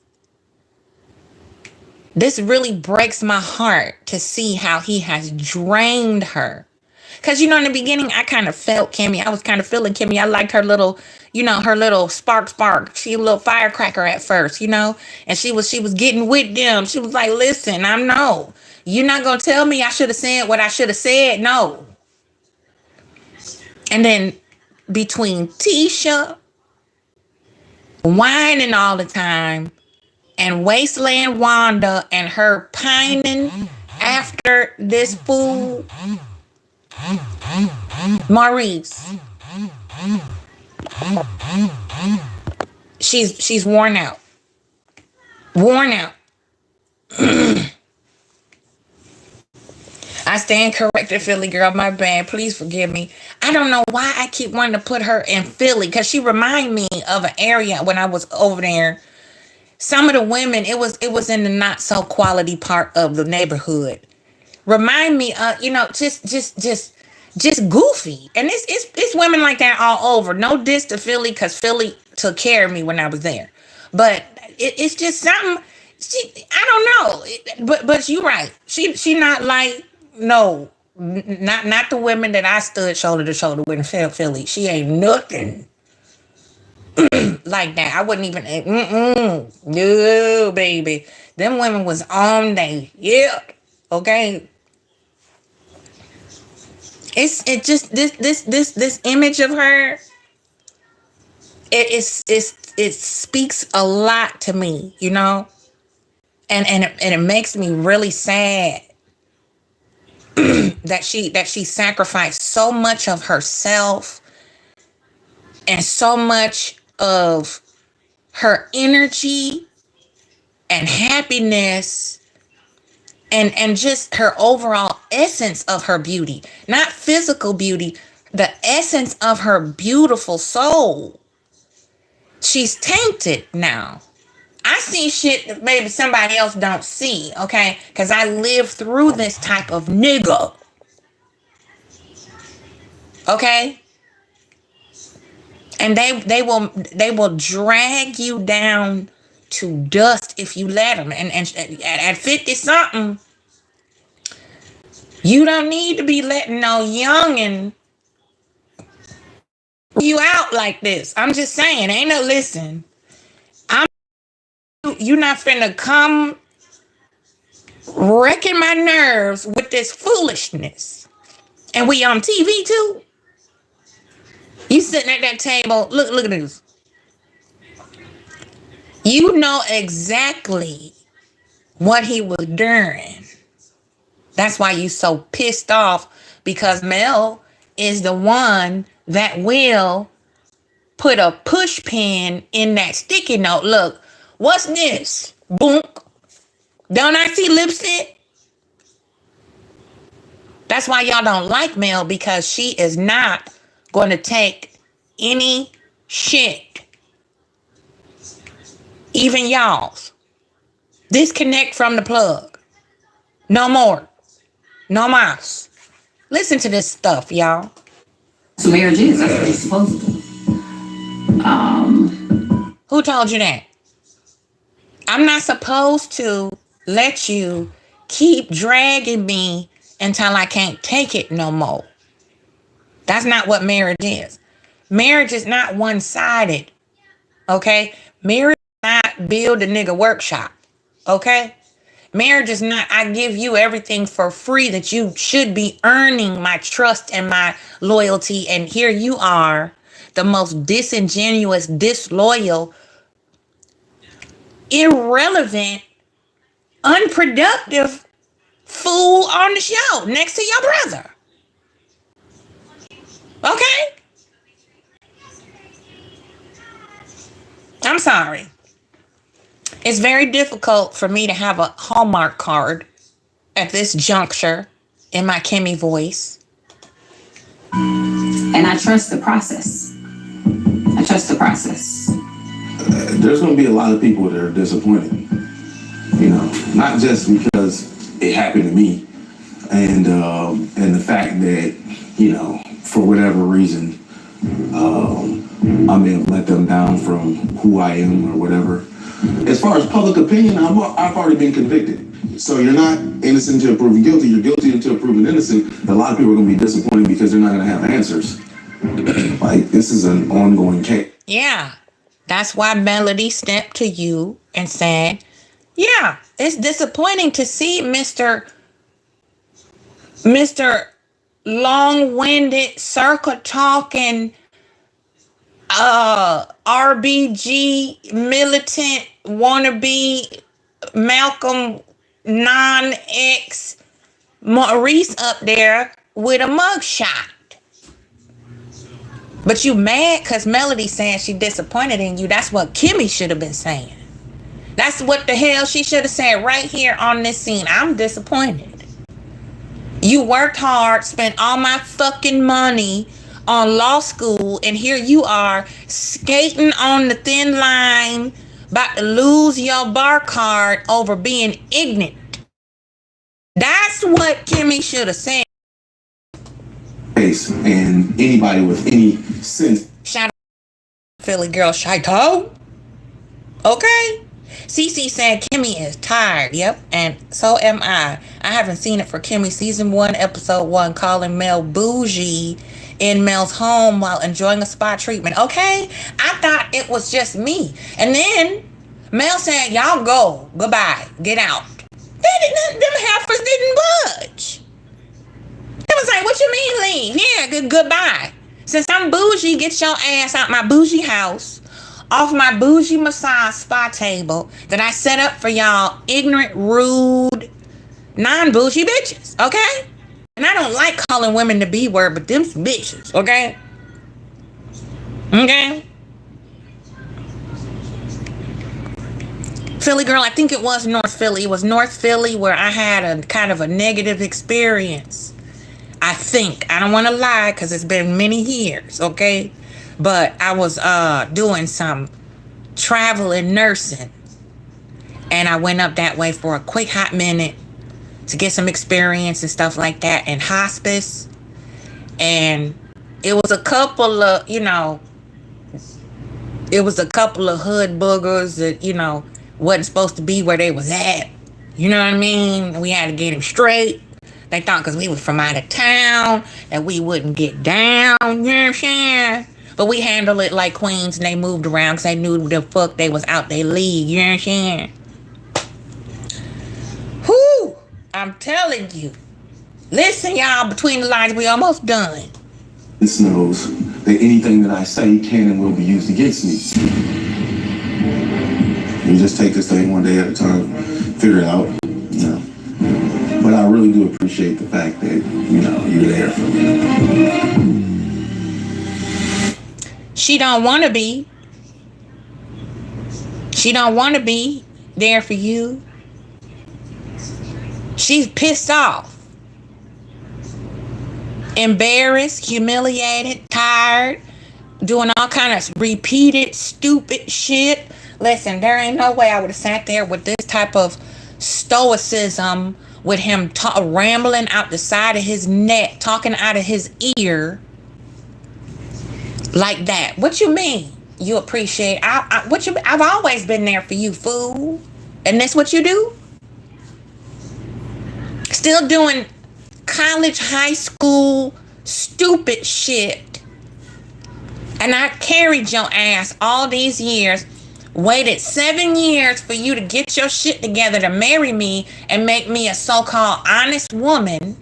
This really breaks my heart to see how he has drained her. Because, you know, in the beginning, I kind of felt Kimmy. I was kind of feeling Kimmy. I liked her little, you know, her little spark. She a little firecracker at first, you know. And she was getting with them. She was like, listen, you're not going to tell me I should have said what I should have said. No. And then between Tisha whining all the time and Wasteland Wanda and her pining after this fool, Maurice, she's worn out. I stand corrected, Philly girl. My bad. Please forgive me. I don't know why I keep wanting to put her in Philly, because she remind me of an area when I was over there. Some of the women, it was in the not so quality part of the neighborhood. Remind me of, you know, just goofy. And it's women like that all over. No diss to Philly, because Philly took care of me when I was there. But it's just something. I don't know. But you're right. She not like, no, not the women that I stood shoulder to shoulder with in Philly. She ain't nothing like that. I wouldn't even, no, baby. Them women was on they, yeah. Okay? It just this image of her, it speaks a lot to me, you know? And it makes me really sad that she sacrificed so much of herself and so much of her energy and happiness and just her overall essence of her beauty, not physical beauty, the essence of her beautiful soul. She's tainted now. I see shit that maybe somebody else don't see, okay? Because I lived through this type of nigga. Okay? And they will drag you down to dust if you let them. And at 50 something, you don't need to be letting no youngin' you out like this. I'm just saying, ain't no listen. You not finna come wrecking my nerves with this foolishness. And we on TV too. You sitting at that table. Look at this. You know exactly what he was doing. That's why you so pissed off, because Mel is the one that will put a push pin in that sticky note. Look, what's this? Boonk. Don't I see lipstick? That's why y'all don't like Mel, because she is not going to take any shit. Even y'all's. Disconnect from the plug. No more. No más. Listen to this stuff, y'all. So marriage is, that's what it's supposed to do. Who told you that? I'm not supposed to let you keep dragging me until I can't take it no more. That's not what marriage is. Marriage is not one-sided. Okay? Marriage is not build a nigga workshop. Okay? Marriage is not, I give you everything for free that you should be earning my trust and my loyalty. And here you are, the most disingenuous, disloyal, irrelevant, unproductive fool on the show next to your brother. Okay? I'm sorry. It's very difficult for me to have a Hallmark card at this juncture in my Kimmie voice. And I trust the process. I trust the process. There's going to be a lot of people that are disappointed. You know, not just because it happened to me, and the fact that, you know, for whatever reason, I may have let them down from who I am or whatever. As far as public opinion, I've already been convicted. So you're not innocent until proven guilty. You're guilty until proven innocent. A lot of people are going to be disappointed because they're not going to have answers. Like, this is an ongoing case. Yeah, that's why Melody stepped to you and said, yeah, it's disappointing to see Mr. Long-winded, circle-talking, RBG militant wannabe Malcolm non-ex Maurice up there with a mugshot. But you mad because Melody saying she disappointed in you. That's what Kimmie should have been saying. That's what the hell she should have said right here on this scene. I'm disappointed. You worked hard, spent all my fucking money on law school, and here you are skating on the thin line, about to lose your bar card over being ignorant. That's what Kimmie should have said. And anybody with any sense. Shout out Philly girl Shito. Okay. Cece said Kimmie is tired. Yep, and so am I. I haven't seen it for Kimmie. Season 1, episode 1, calling Mel bougie in Mel's home while enjoying a spa treatment. Okay, I thought it was just me. And then Mel said, y'all go. Goodbye. Get out. Them heifers didn't nigga, goodbye. Since I'm bougie, get your ass out my bougie house, off my bougie massage spa table that I set up for y'all ignorant, rude, non-bougie bitches, okay? And I don't like calling women the B word, but them some bitches, okay? Okay? Philly girl, I think it was North Philly. It was North Philly where I had a kind of a negative experience. I think. I don't want to lie because it's been many years, okay? But I was doing some travel and nursing. And I went up that way for a quick hot minute to get some experience and stuff like that in hospice. And it was a couple of, it was a couple of hood boogers that, wasn't supposed to be where they was at. You know what I mean? We had to get them straight. They thought because we was from out of town that we wouldn't get down. You know what I'm saying? But we handled it like queens and they moved around because they knew the fuck they was out their league. You know what I'm saying? Whew! I'm telling you. Listen, y'all, between the lines, we almost done. This knows that anything that I say can and will be used against me. You just take this thing one day at a time, figure it out, But I really do appreciate the fact that, you're there for me. She don't want to be. She don't want to be there for you. She's pissed off, embarrassed, humiliated, tired, doing all kind of repeated stupid shit. Listen, there ain't no way I would have sat there with this type of stoicism with him rambling out the side of his neck, talking out of his ear like that. What you mean? You appreciate? I've always been there for you, fool. And that's what you do? Still doing college, high school, stupid shit. And I carried your ass all these years. Waited 7 years for you to get your shit together to marry me and make me a so-called honest woman,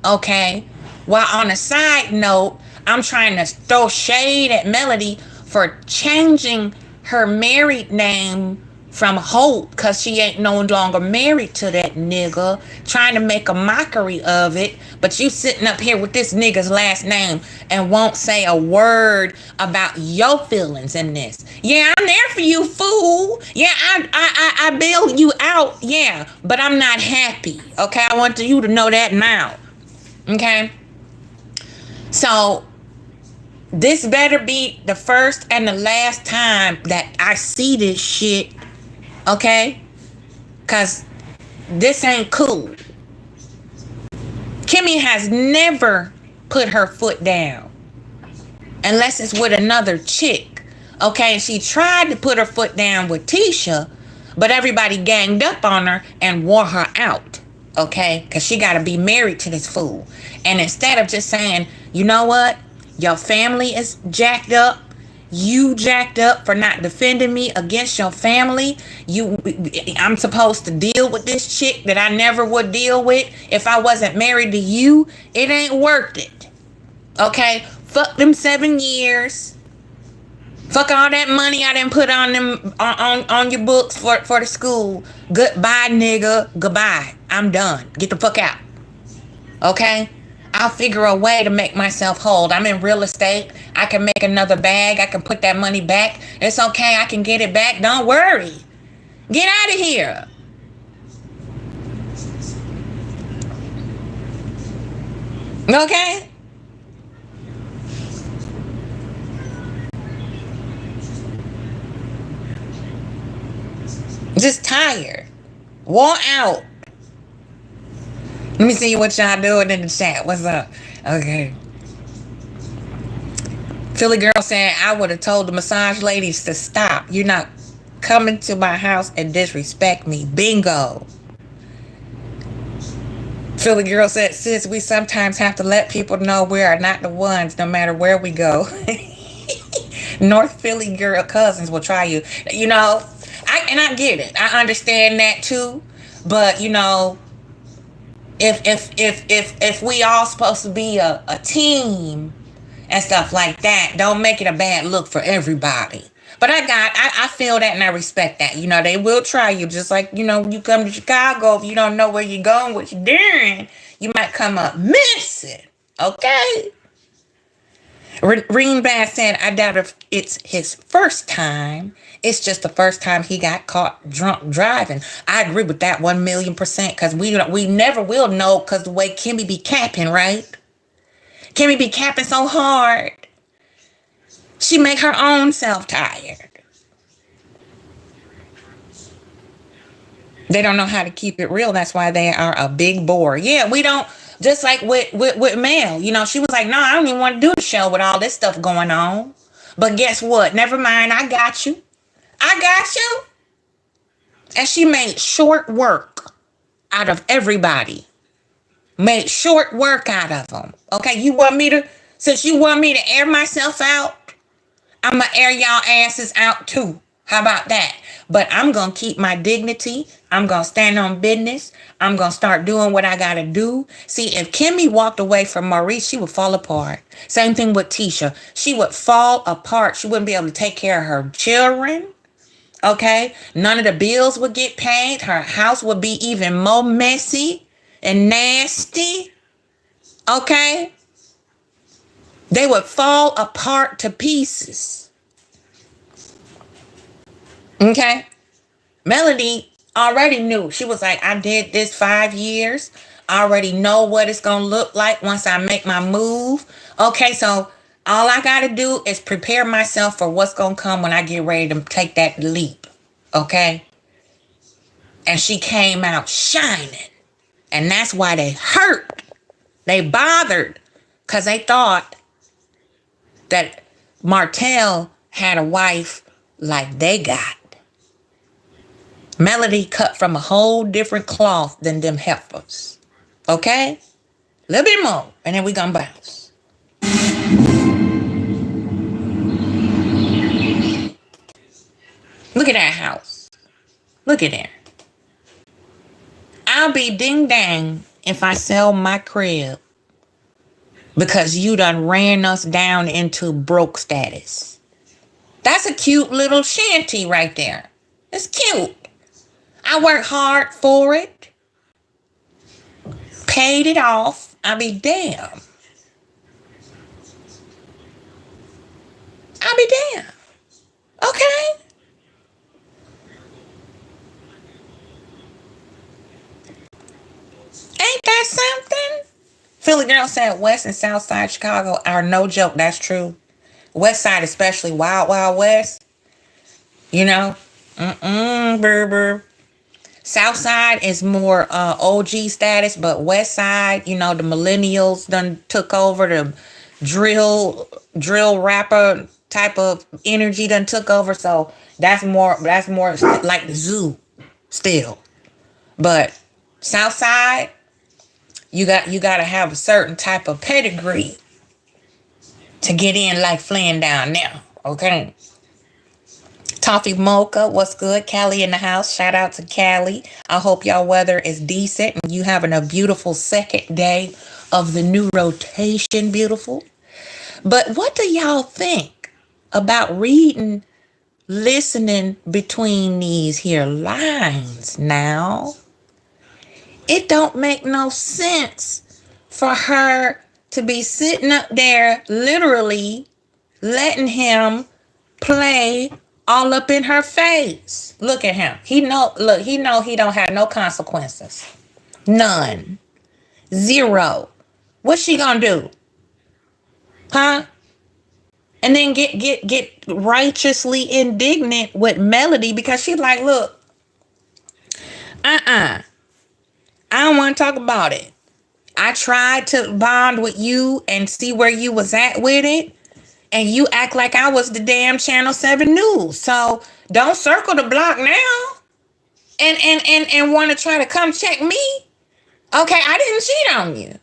okay? While on a side note, I'm trying to throw shade at Melody for changing her married name from Hope because she ain't no longer married to that nigga, trying to make a mockery of it. But you sitting up here with this nigga's last name and won't say a word about your feelings in this. Yeah, I'm there for you, fool. Yeah, I bailed you out. Yeah, but I'm not happy. Okay, I want you to know that now. Okay? So, this better be the first and the last time that I see this shit. Okay? Because this ain't cool. Kimmy has never put her foot down. Unless it's with another chick. Okay? She tried to put her foot down with Tisha. But everybody ganged up on her and wore her out. Okay? Because she got to be married to this fool. And instead of just saying, you know what? Your family is jacked up. You jacked up for not defending me against your family. I'm supposed to deal with this chick that I never would deal with if I wasn't married to you. It ain't worth it. Okay? Fuck them 7 years. Fuck all that money I didn't put on them on your books for the school. Goodbye, nigga. Goodbye. I'm done. Get the fuck out. Okay? I'll figure a way to make myself whole. I'm in real estate. I can make another bag. I can put that money back. It's okay. I can get it back. Don't worry. Get out of here. Okay? Just tired. Wore out. Let me see what y'all doing in the chat. What's up? Okay. Philly girl saying, I would have told the massage ladies to stop. You're not coming to my house and disrespect me. Bingo. Philly girl said, sis, we sometimes have to let people know we are not the ones no matter where we go. North Philly girl cousins will try you. I get it. I understand that too. But, if we all supposed to be a team, and stuff like that. Don't make it a bad look for everybody. But I feel that and I respect that. You know, they will try you, just like, you know, you come to Chicago, if you don't know where you're going, what you're doing, you might come up missing. Okay? Greenback said, I doubt if it's his first time. It's just the first time he got caught drunk driving. I agree with that 1,000,000%, because we never will know, because the way Kimmy be capping, right? Kimmy be capping so hard. She make her own self tired. They don't know how to keep it real. That's why they are a big bore. Yeah, we don't. Just like with Mel, you know, she was like, no, I don't even want to do the show with all this stuff going on. But guess what? Never mind. I got you. I got you. And she made short work out of everybody. Made short work out of them. Okay, since you want me to air myself out, I'm going to air y'all asses out too. How about that? But I'm going to keep my dignity. I'm going to stand on business. I'm going to start doing what I got to do. See, if Kimmy walked away from Maurice, she would fall apart. Same thing with Tisha. She would fall apart. She wouldn't be able to take care of her children. Okay? None of the bills would get paid. Her house would be even more messy and nasty. Okay? They would fall apart to pieces. Okay? Melody already knew. She was like, I did this 5 years. I already know what it's going to look like once I make my move. Okay, so all I got to do is prepare myself for what's going to come when I get ready to take that leap. Okay? And she came out shining. And that's why they hurt. They bothered. Because they thought that Martell had a wife like they got. Melody cut from a whole different cloth than them heifers. Okay? A little bit more, and then we gonna bounce. Look at that house. Look at there. I'll be ding dang if I sell my crib because you done ran us down into broke status. That's a cute little shanty right there. It's cute. I worked hard for it. Paid it off. I'll be damned. I'll be damned. Okay? Ain't that something? Philly girl said West and South Side Chicago are no joke. That's true. West Side, especially Wild Wild West. You know? Berber. South Side is more OG status, but West Side, you know, the millennials done took over. The drill rapper type of energy done took over. So that's more like the zoo still. But South Side, you got to have a certain type of pedigree to get in like Flynn down there. Okay. Toffee Mocha, what's good? Callie in the house. Shout out to Callie. I hope y'all weather is decent and you having a beautiful second day of the new rotation. Beautiful. But what do y'all think about listening between these here lines now? It don't make no sense for her to be sitting up there literally letting him play all up in her face. Look at him. He know he don't have no consequences. None. Zero. What's she gonna do? Huh? And then get righteously indignant with Melody because she's like, look, I don't want to talk about it. I tried to bond with you and see where you was at with it. And you act like I was the damn Channel 7 News. So don't circle the block now and want to try to come check me. Okay, I didn't cheat on you.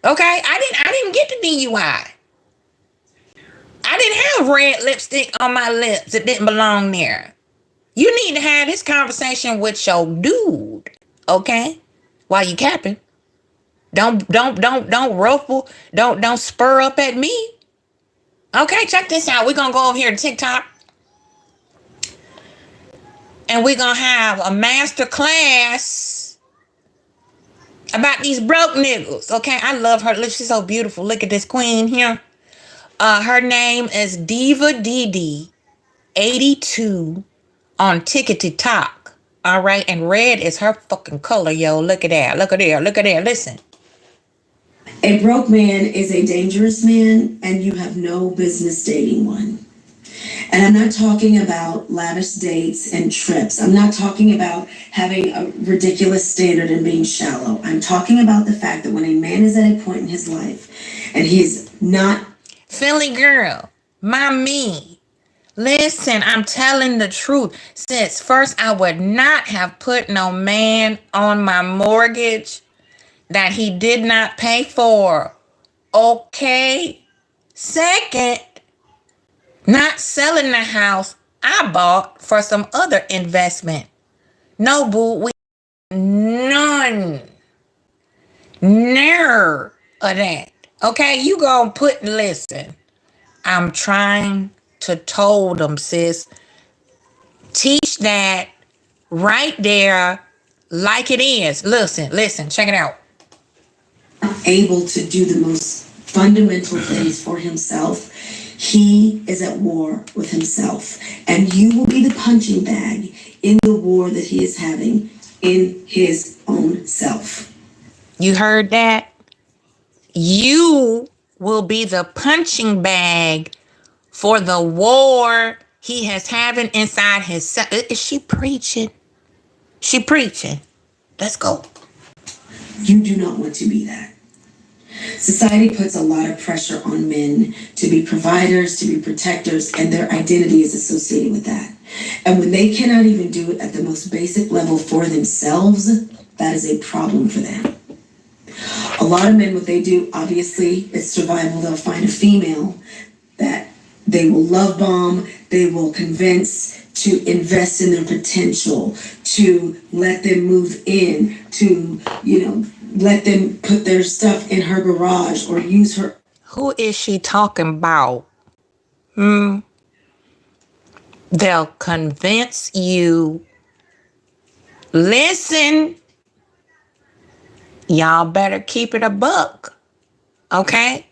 Okay, I didn't get the DUI. I didn't have red lipstick on my lips. It didn't belong there. You need to have this conversation with your dude. Okay? While you capping. Don't ruffle. Don't spur up at me. Okay, check this out. We're going to go over here to TikTok. And we're going to have a master class about these broke niggas. Okay, I love her. Look, she's so beautiful. Look at this queen here. Her name is Diva DD 82 on TikTok. All right, and red is her fucking color, yo. Look at that. Look at there. Look at there. Listen. A broke man is a dangerous man, and you have no business dating one. And I'm not talking about lavish dates and trips. I'm not talking about having a ridiculous standard and being shallow. I'm talking about the fact that when a man is at a point in his life and he's not... Philly girl, my me. Listen, I'm telling the truth. Since first, I would not have put no man on my mortgage that he did not pay for. Okay? Second, not selling the house I bought for some other investment. No, boo, we none. Never of that. Okay, you gonna put, listen, I'm trying to told them, sis. Teach that right there like it is. Listen, check it out. able to do the most fundamental things for himself, he is at war with himself. And you will be the punching bag in the war that he is having in his own self. You heard that? You will be the punching bag for the war he has having inside himself. Is she preaching? She preaching. Let's go. You do not want to be that. Society puts a lot of pressure on men to be providers, to be protectors, and their identity is associated with that. And when they cannot even do it at the most basic level for themselves, that is a problem for them. A lot of men, what they do, obviously, is survival. They'll find a female that they will love bomb, they will convince to invest in their potential, to let them move in, to, let them put their stuff in her garage or use her. Who is she talking about? They'll convince you. Listen, y'all better keep it a buck, okay?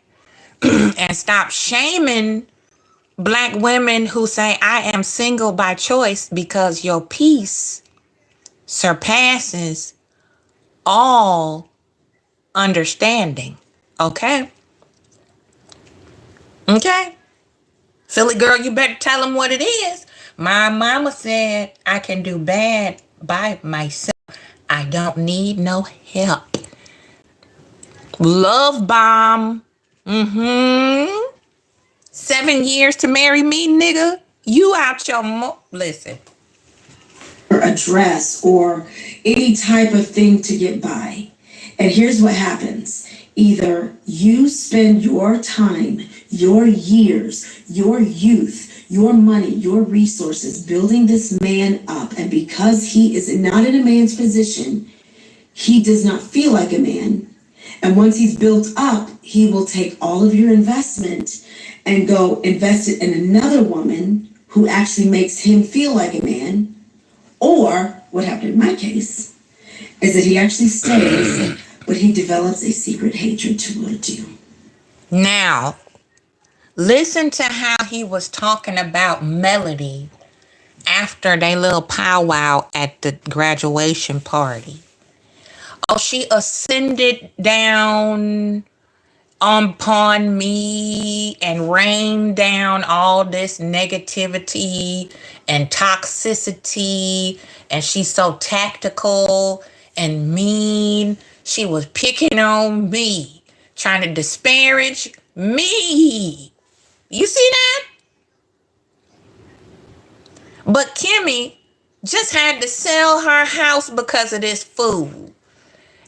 And stop shaming Black women who say, I am single by choice, because your peace surpasses all understanding. Okay? Okay? Silly girl, you better tell them what it is. My mama said I can do bad by myself. I don't need no help. Love bomb. 7 years to marry me, nigga. You out your listen. A dress or any type of thing to get by. And here's what happens. Either you spend your time, your years, your youth, your money, your resources building this man up, and because he is not in a man's position, he does not feel like a man. And once he's built up, he will take all of your investment and go invest it in another woman who actually makes him feel like a man. Or what happened in my case is that he actually stays, but he develops a secret hatred towards you. Now, listen to how he was talking about Melody after their little powwow at the graduation party. Oh, she ascended down upon me and rained down all this negativity and toxicity, and she's so tactical and mean. She was picking on me, trying to disparage me. You see that? But Kimmy just had to sell her house because of this fool.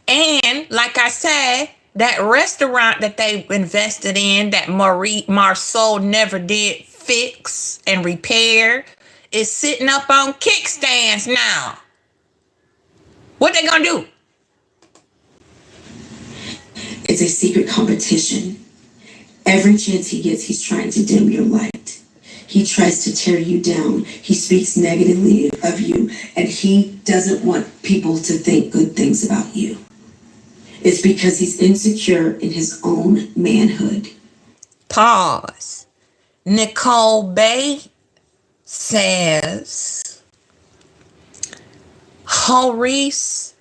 And like I said, that restaurant that they invested in that Maurice never did fix and repair is sitting up on kickstands now. What they gonna do? It's a secret competition. Every chance he gets, he's trying to dim your light. He tries to tear you down. He speaks negatively of you, and he doesn't want people to think good things about you. It's because he's insecure in his own manhood. Pause. Nicole Bay says Maurice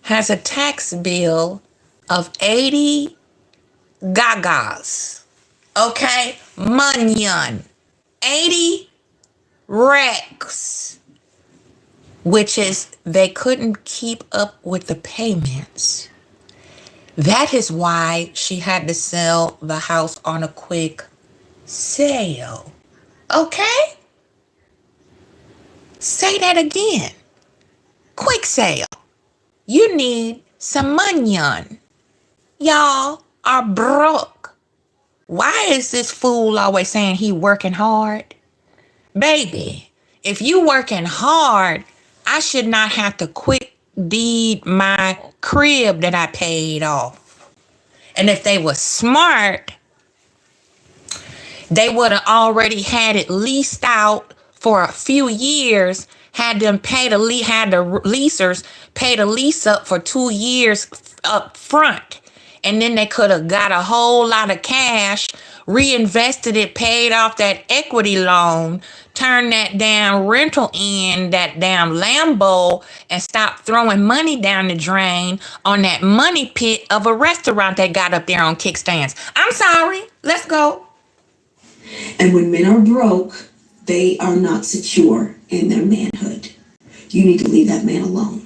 has a tax bill of 80 gagas. Okay? Munyon. 80 Rex, which is they couldn't keep up with the payments. That is why she had to sell the house on a quick sale. Okay? Say that again. Quick sale. You need some money. Y'all are broke. Why is this fool always saying he working hard? Baby, if you working hard, I should not have to quick deed my crib that I paid off. And if they were smart, they would have already had it leased out for a few years, had them pay the leasers pay the lease up for 2 years up front. And then they could have got a whole lot of cash, reinvested it, paid off that equity loan, turned that damn rental in, that damn Lambo, and stopped throwing money down the drain on that money pit of a restaurant they got up there on kickstands. I'm sorry. Let's go. And when men are broke, they are not secure in their manhood. You need to leave that man alone.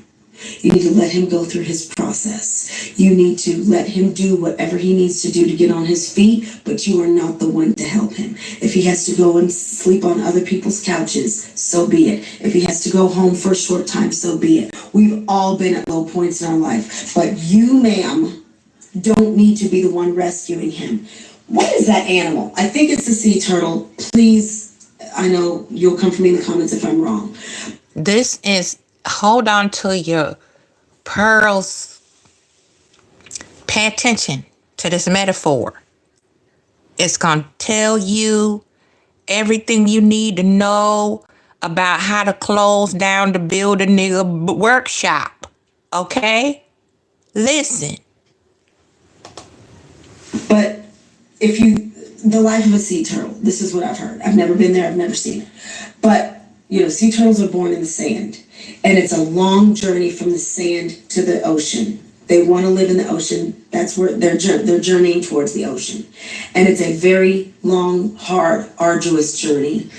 You need to let him go through his process. You need to let him do whatever he needs to do to get on his feet, but you are not the one to help him. If he has to go and sleep on other people's couches, so be it. If he has to go home for a short time, so be it. We've all been at low points in our life, but you, ma'am, don't need to be the one rescuing him. What is that animal? I think it's the sea turtle. Please, I know you'll come for me in the comments if I'm wrong. This is, hold on to your pearls. Pay attention to this metaphor. It's going to tell you everything you need to know about how to close down to build a nigga workshop. Okay? Listen. But if you, the life of a sea turtle, this is what I've heard. I've never been there, I've never seen it. But, you know, sea turtles are born in the sand. And it's a long journey from the sand to the ocean. They want to live in the ocean. That's where they're journeying towards the ocean. And it's a very long, hard, arduous journey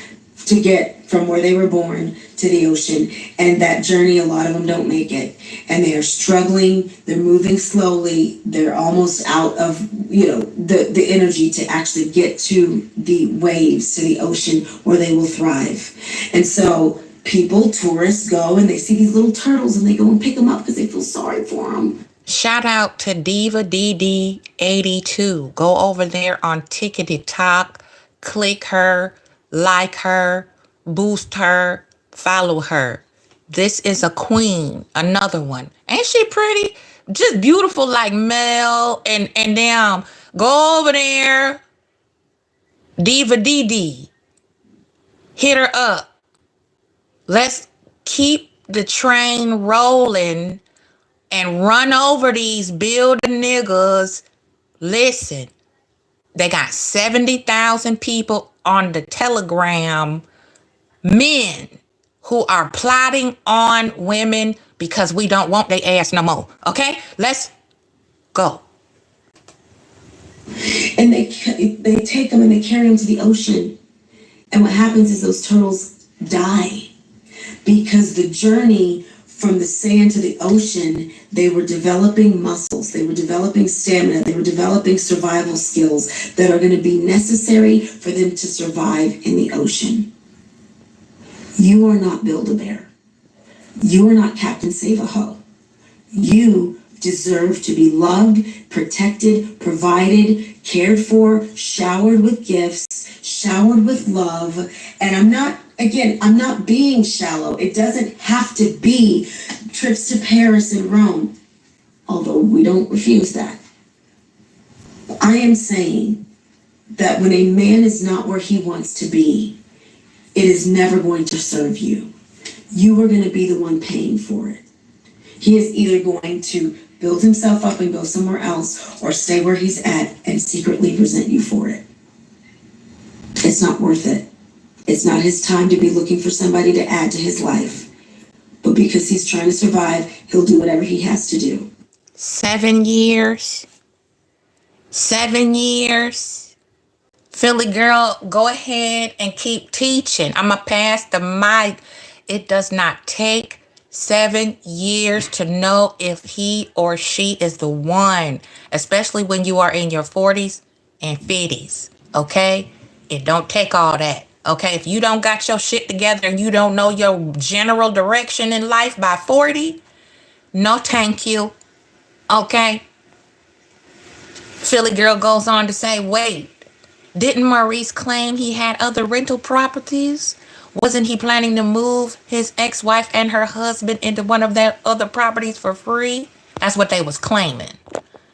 to get from where they were born to the ocean. And that journey, a lot of them don't make it. And they are struggling. They're moving slowly. They're almost out of, you know, the energy to actually get to the waves, to the ocean where they will thrive. And so people, tourists go and they see these little turtles and they go and pick them up because they feel sorry for them. Shout out to Diva DD82. Go over there on Tickety Talk, click her, like her, boost her, follow her. This is a queen, another one. Ain't she pretty? Just beautiful like Mel and them. Go over there, Diva DD. Hit her up. Let's keep the train rolling and run over these building niggas. Listen, they got 70,000 people on the Telegram, men who are plotting on women because we don't want their ass no more. Okay, let's go. And they take them and they carry them to the ocean. And what happens is those turtles die because the journey from the sand to the ocean, they were developing muscles, they were developing stamina, they were developing survival skills that are going to be necessary for them to survive in the ocean. You are not Build-A-Bear. You are not Captain Save-A-Ho. You deserve to be loved, protected, provided, cared for, showered with gifts, showered with love. And I'm not being shallow. It doesn't have to be trips to Paris and Rome, although we don't refuse that. I am saying that when a man is not where he wants to be, it is never going to serve you. You are going to be the one paying for it. He is either going to build himself up and go somewhere else or stay where he's at and secretly resent you for it. It's not worth it. It's not his time to be looking for somebody to add to his life. But because he's trying to survive, he'll do whatever he has to do. 7 years. 7 years. Philly girl, go ahead and keep teaching. I'm going to pass the mic. It does not take 7 years to know if he or she is the one, especially when you are in your 40s and 50s, okay? It don't take all that, okay? If you don't got your shit together and you don't know your general direction in life by 40, no thank you, okay? Philly girl goes on to say, wait, didn't Maurice claim he had other rental properties? Wasn't he planning to move his ex-wife and her husband into one of their other properties for free? That's what they was claiming.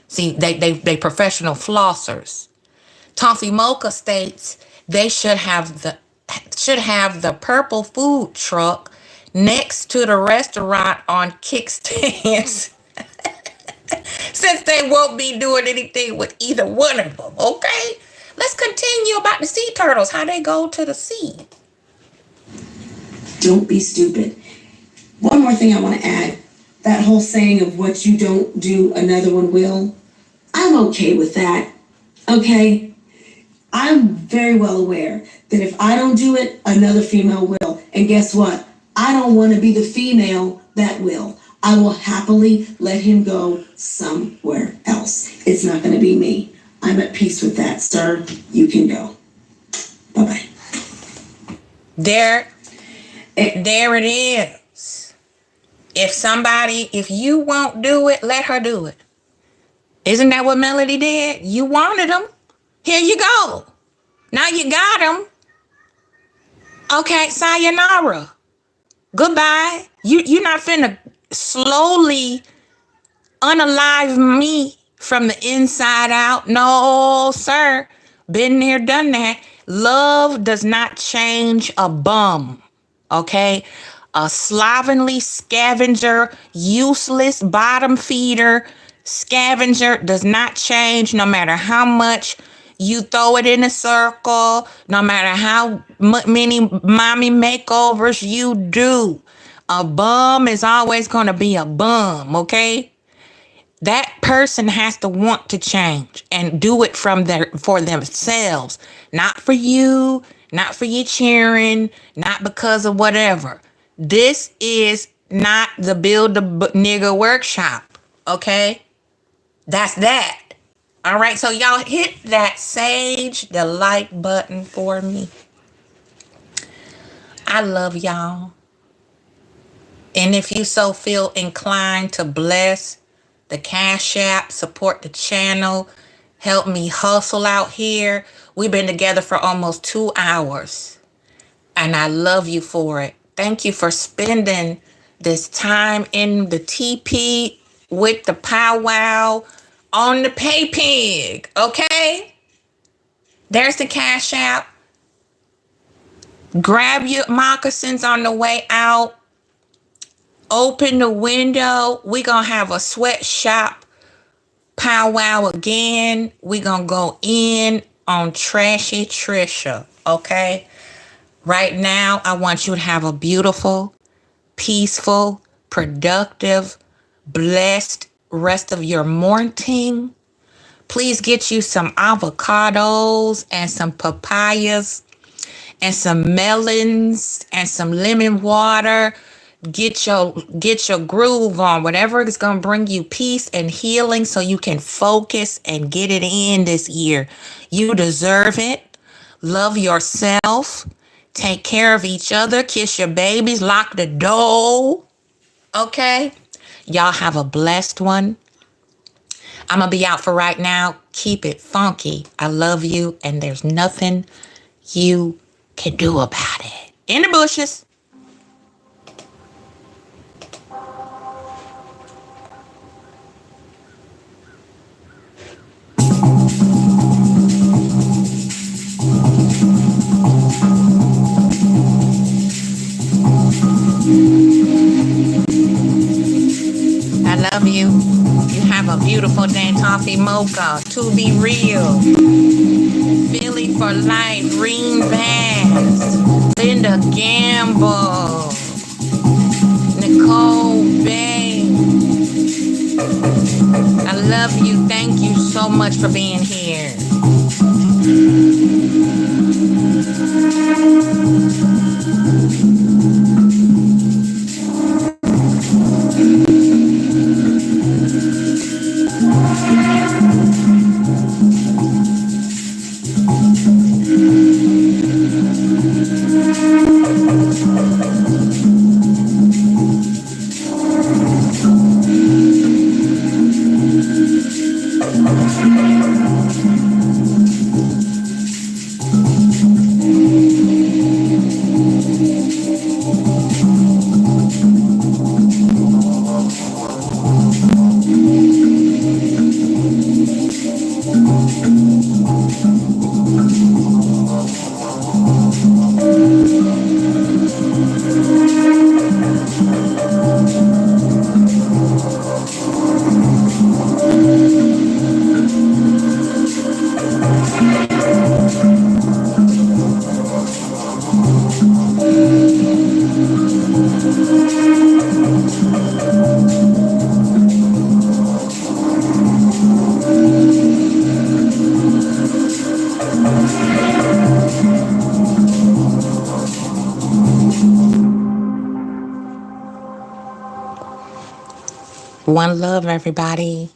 See, they professional flossers. Toffee Mocha states they should have the purple food truck next to the restaurant on kickstands since they won't be doing anything with either one of them, okay? Let's continue about the sea turtles, how they go to the sea. Don't be stupid. One more thing I want to add. That whole saying of what you don't do, another one will. I'm okay with that. Okay? I'm very well aware that if I don't do it, another female will. And guess what? I don't want to be the female that will. I will happily let him go somewhere else. It's not going to be me. I'm at peace with that, sir. You can go. Bye-bye. There it is. If you won't do it, let her do it. Isn't that what Melody did? You wanted them. Here you go. Now you got them. Okay, sayonara. Goodbye. You're not finna slowly unalive me from the inside out. No, sir. Been there, done that. Love does not change a bum. Okay? A slovenly scavenger, useless bottom feeder scavenger does not change no matter how much you throw it in a circle, no matter how many mommy makeovers you do. A bum is always going to be a bum, okay? That person has to want to change and do it for themselves, not for you, not for your cheering, not because of whatever. This is not the build a nigga workshop, okay? That's that. All right, so y'all hit that the like button for me. I love y'all. And if you so feel inclined to bless the Cash App, support the channel, help me hustle out here. We've been together for almost 2 hours. And I love you for it. Thank you for spending this time in the TP with the powwow on the pay pig. Okay? There's the Cash App. Grab your moccasins on the way out. Open the window. We're going to have a sweatshop powwow again. We're going to go in on Trashy Trisha. Okay? Right now, I want you to have a beautiful, peaceful, productive, blessed rest of your morning. Please get you some avocados and some papayas and some melons and some lemon water. Get your groove on, whatever is going to bring you peace and healing so you can focus and get it in this year. You deserve it. Love yourself. Take care of each other. Kiss your babies. Lock the door. Okay? Y'all have a blessed one. I'm going to be out for right now. Keep it funky. I love you, and there's nothing you can do about it. In the bushes. love you. You have a beautiful day, Toffee Mocha. To be real. Philly for life. Green Bass. Linda Gamble. Nicole Bay. I love you. Thank you so much for being here. One love, everybody.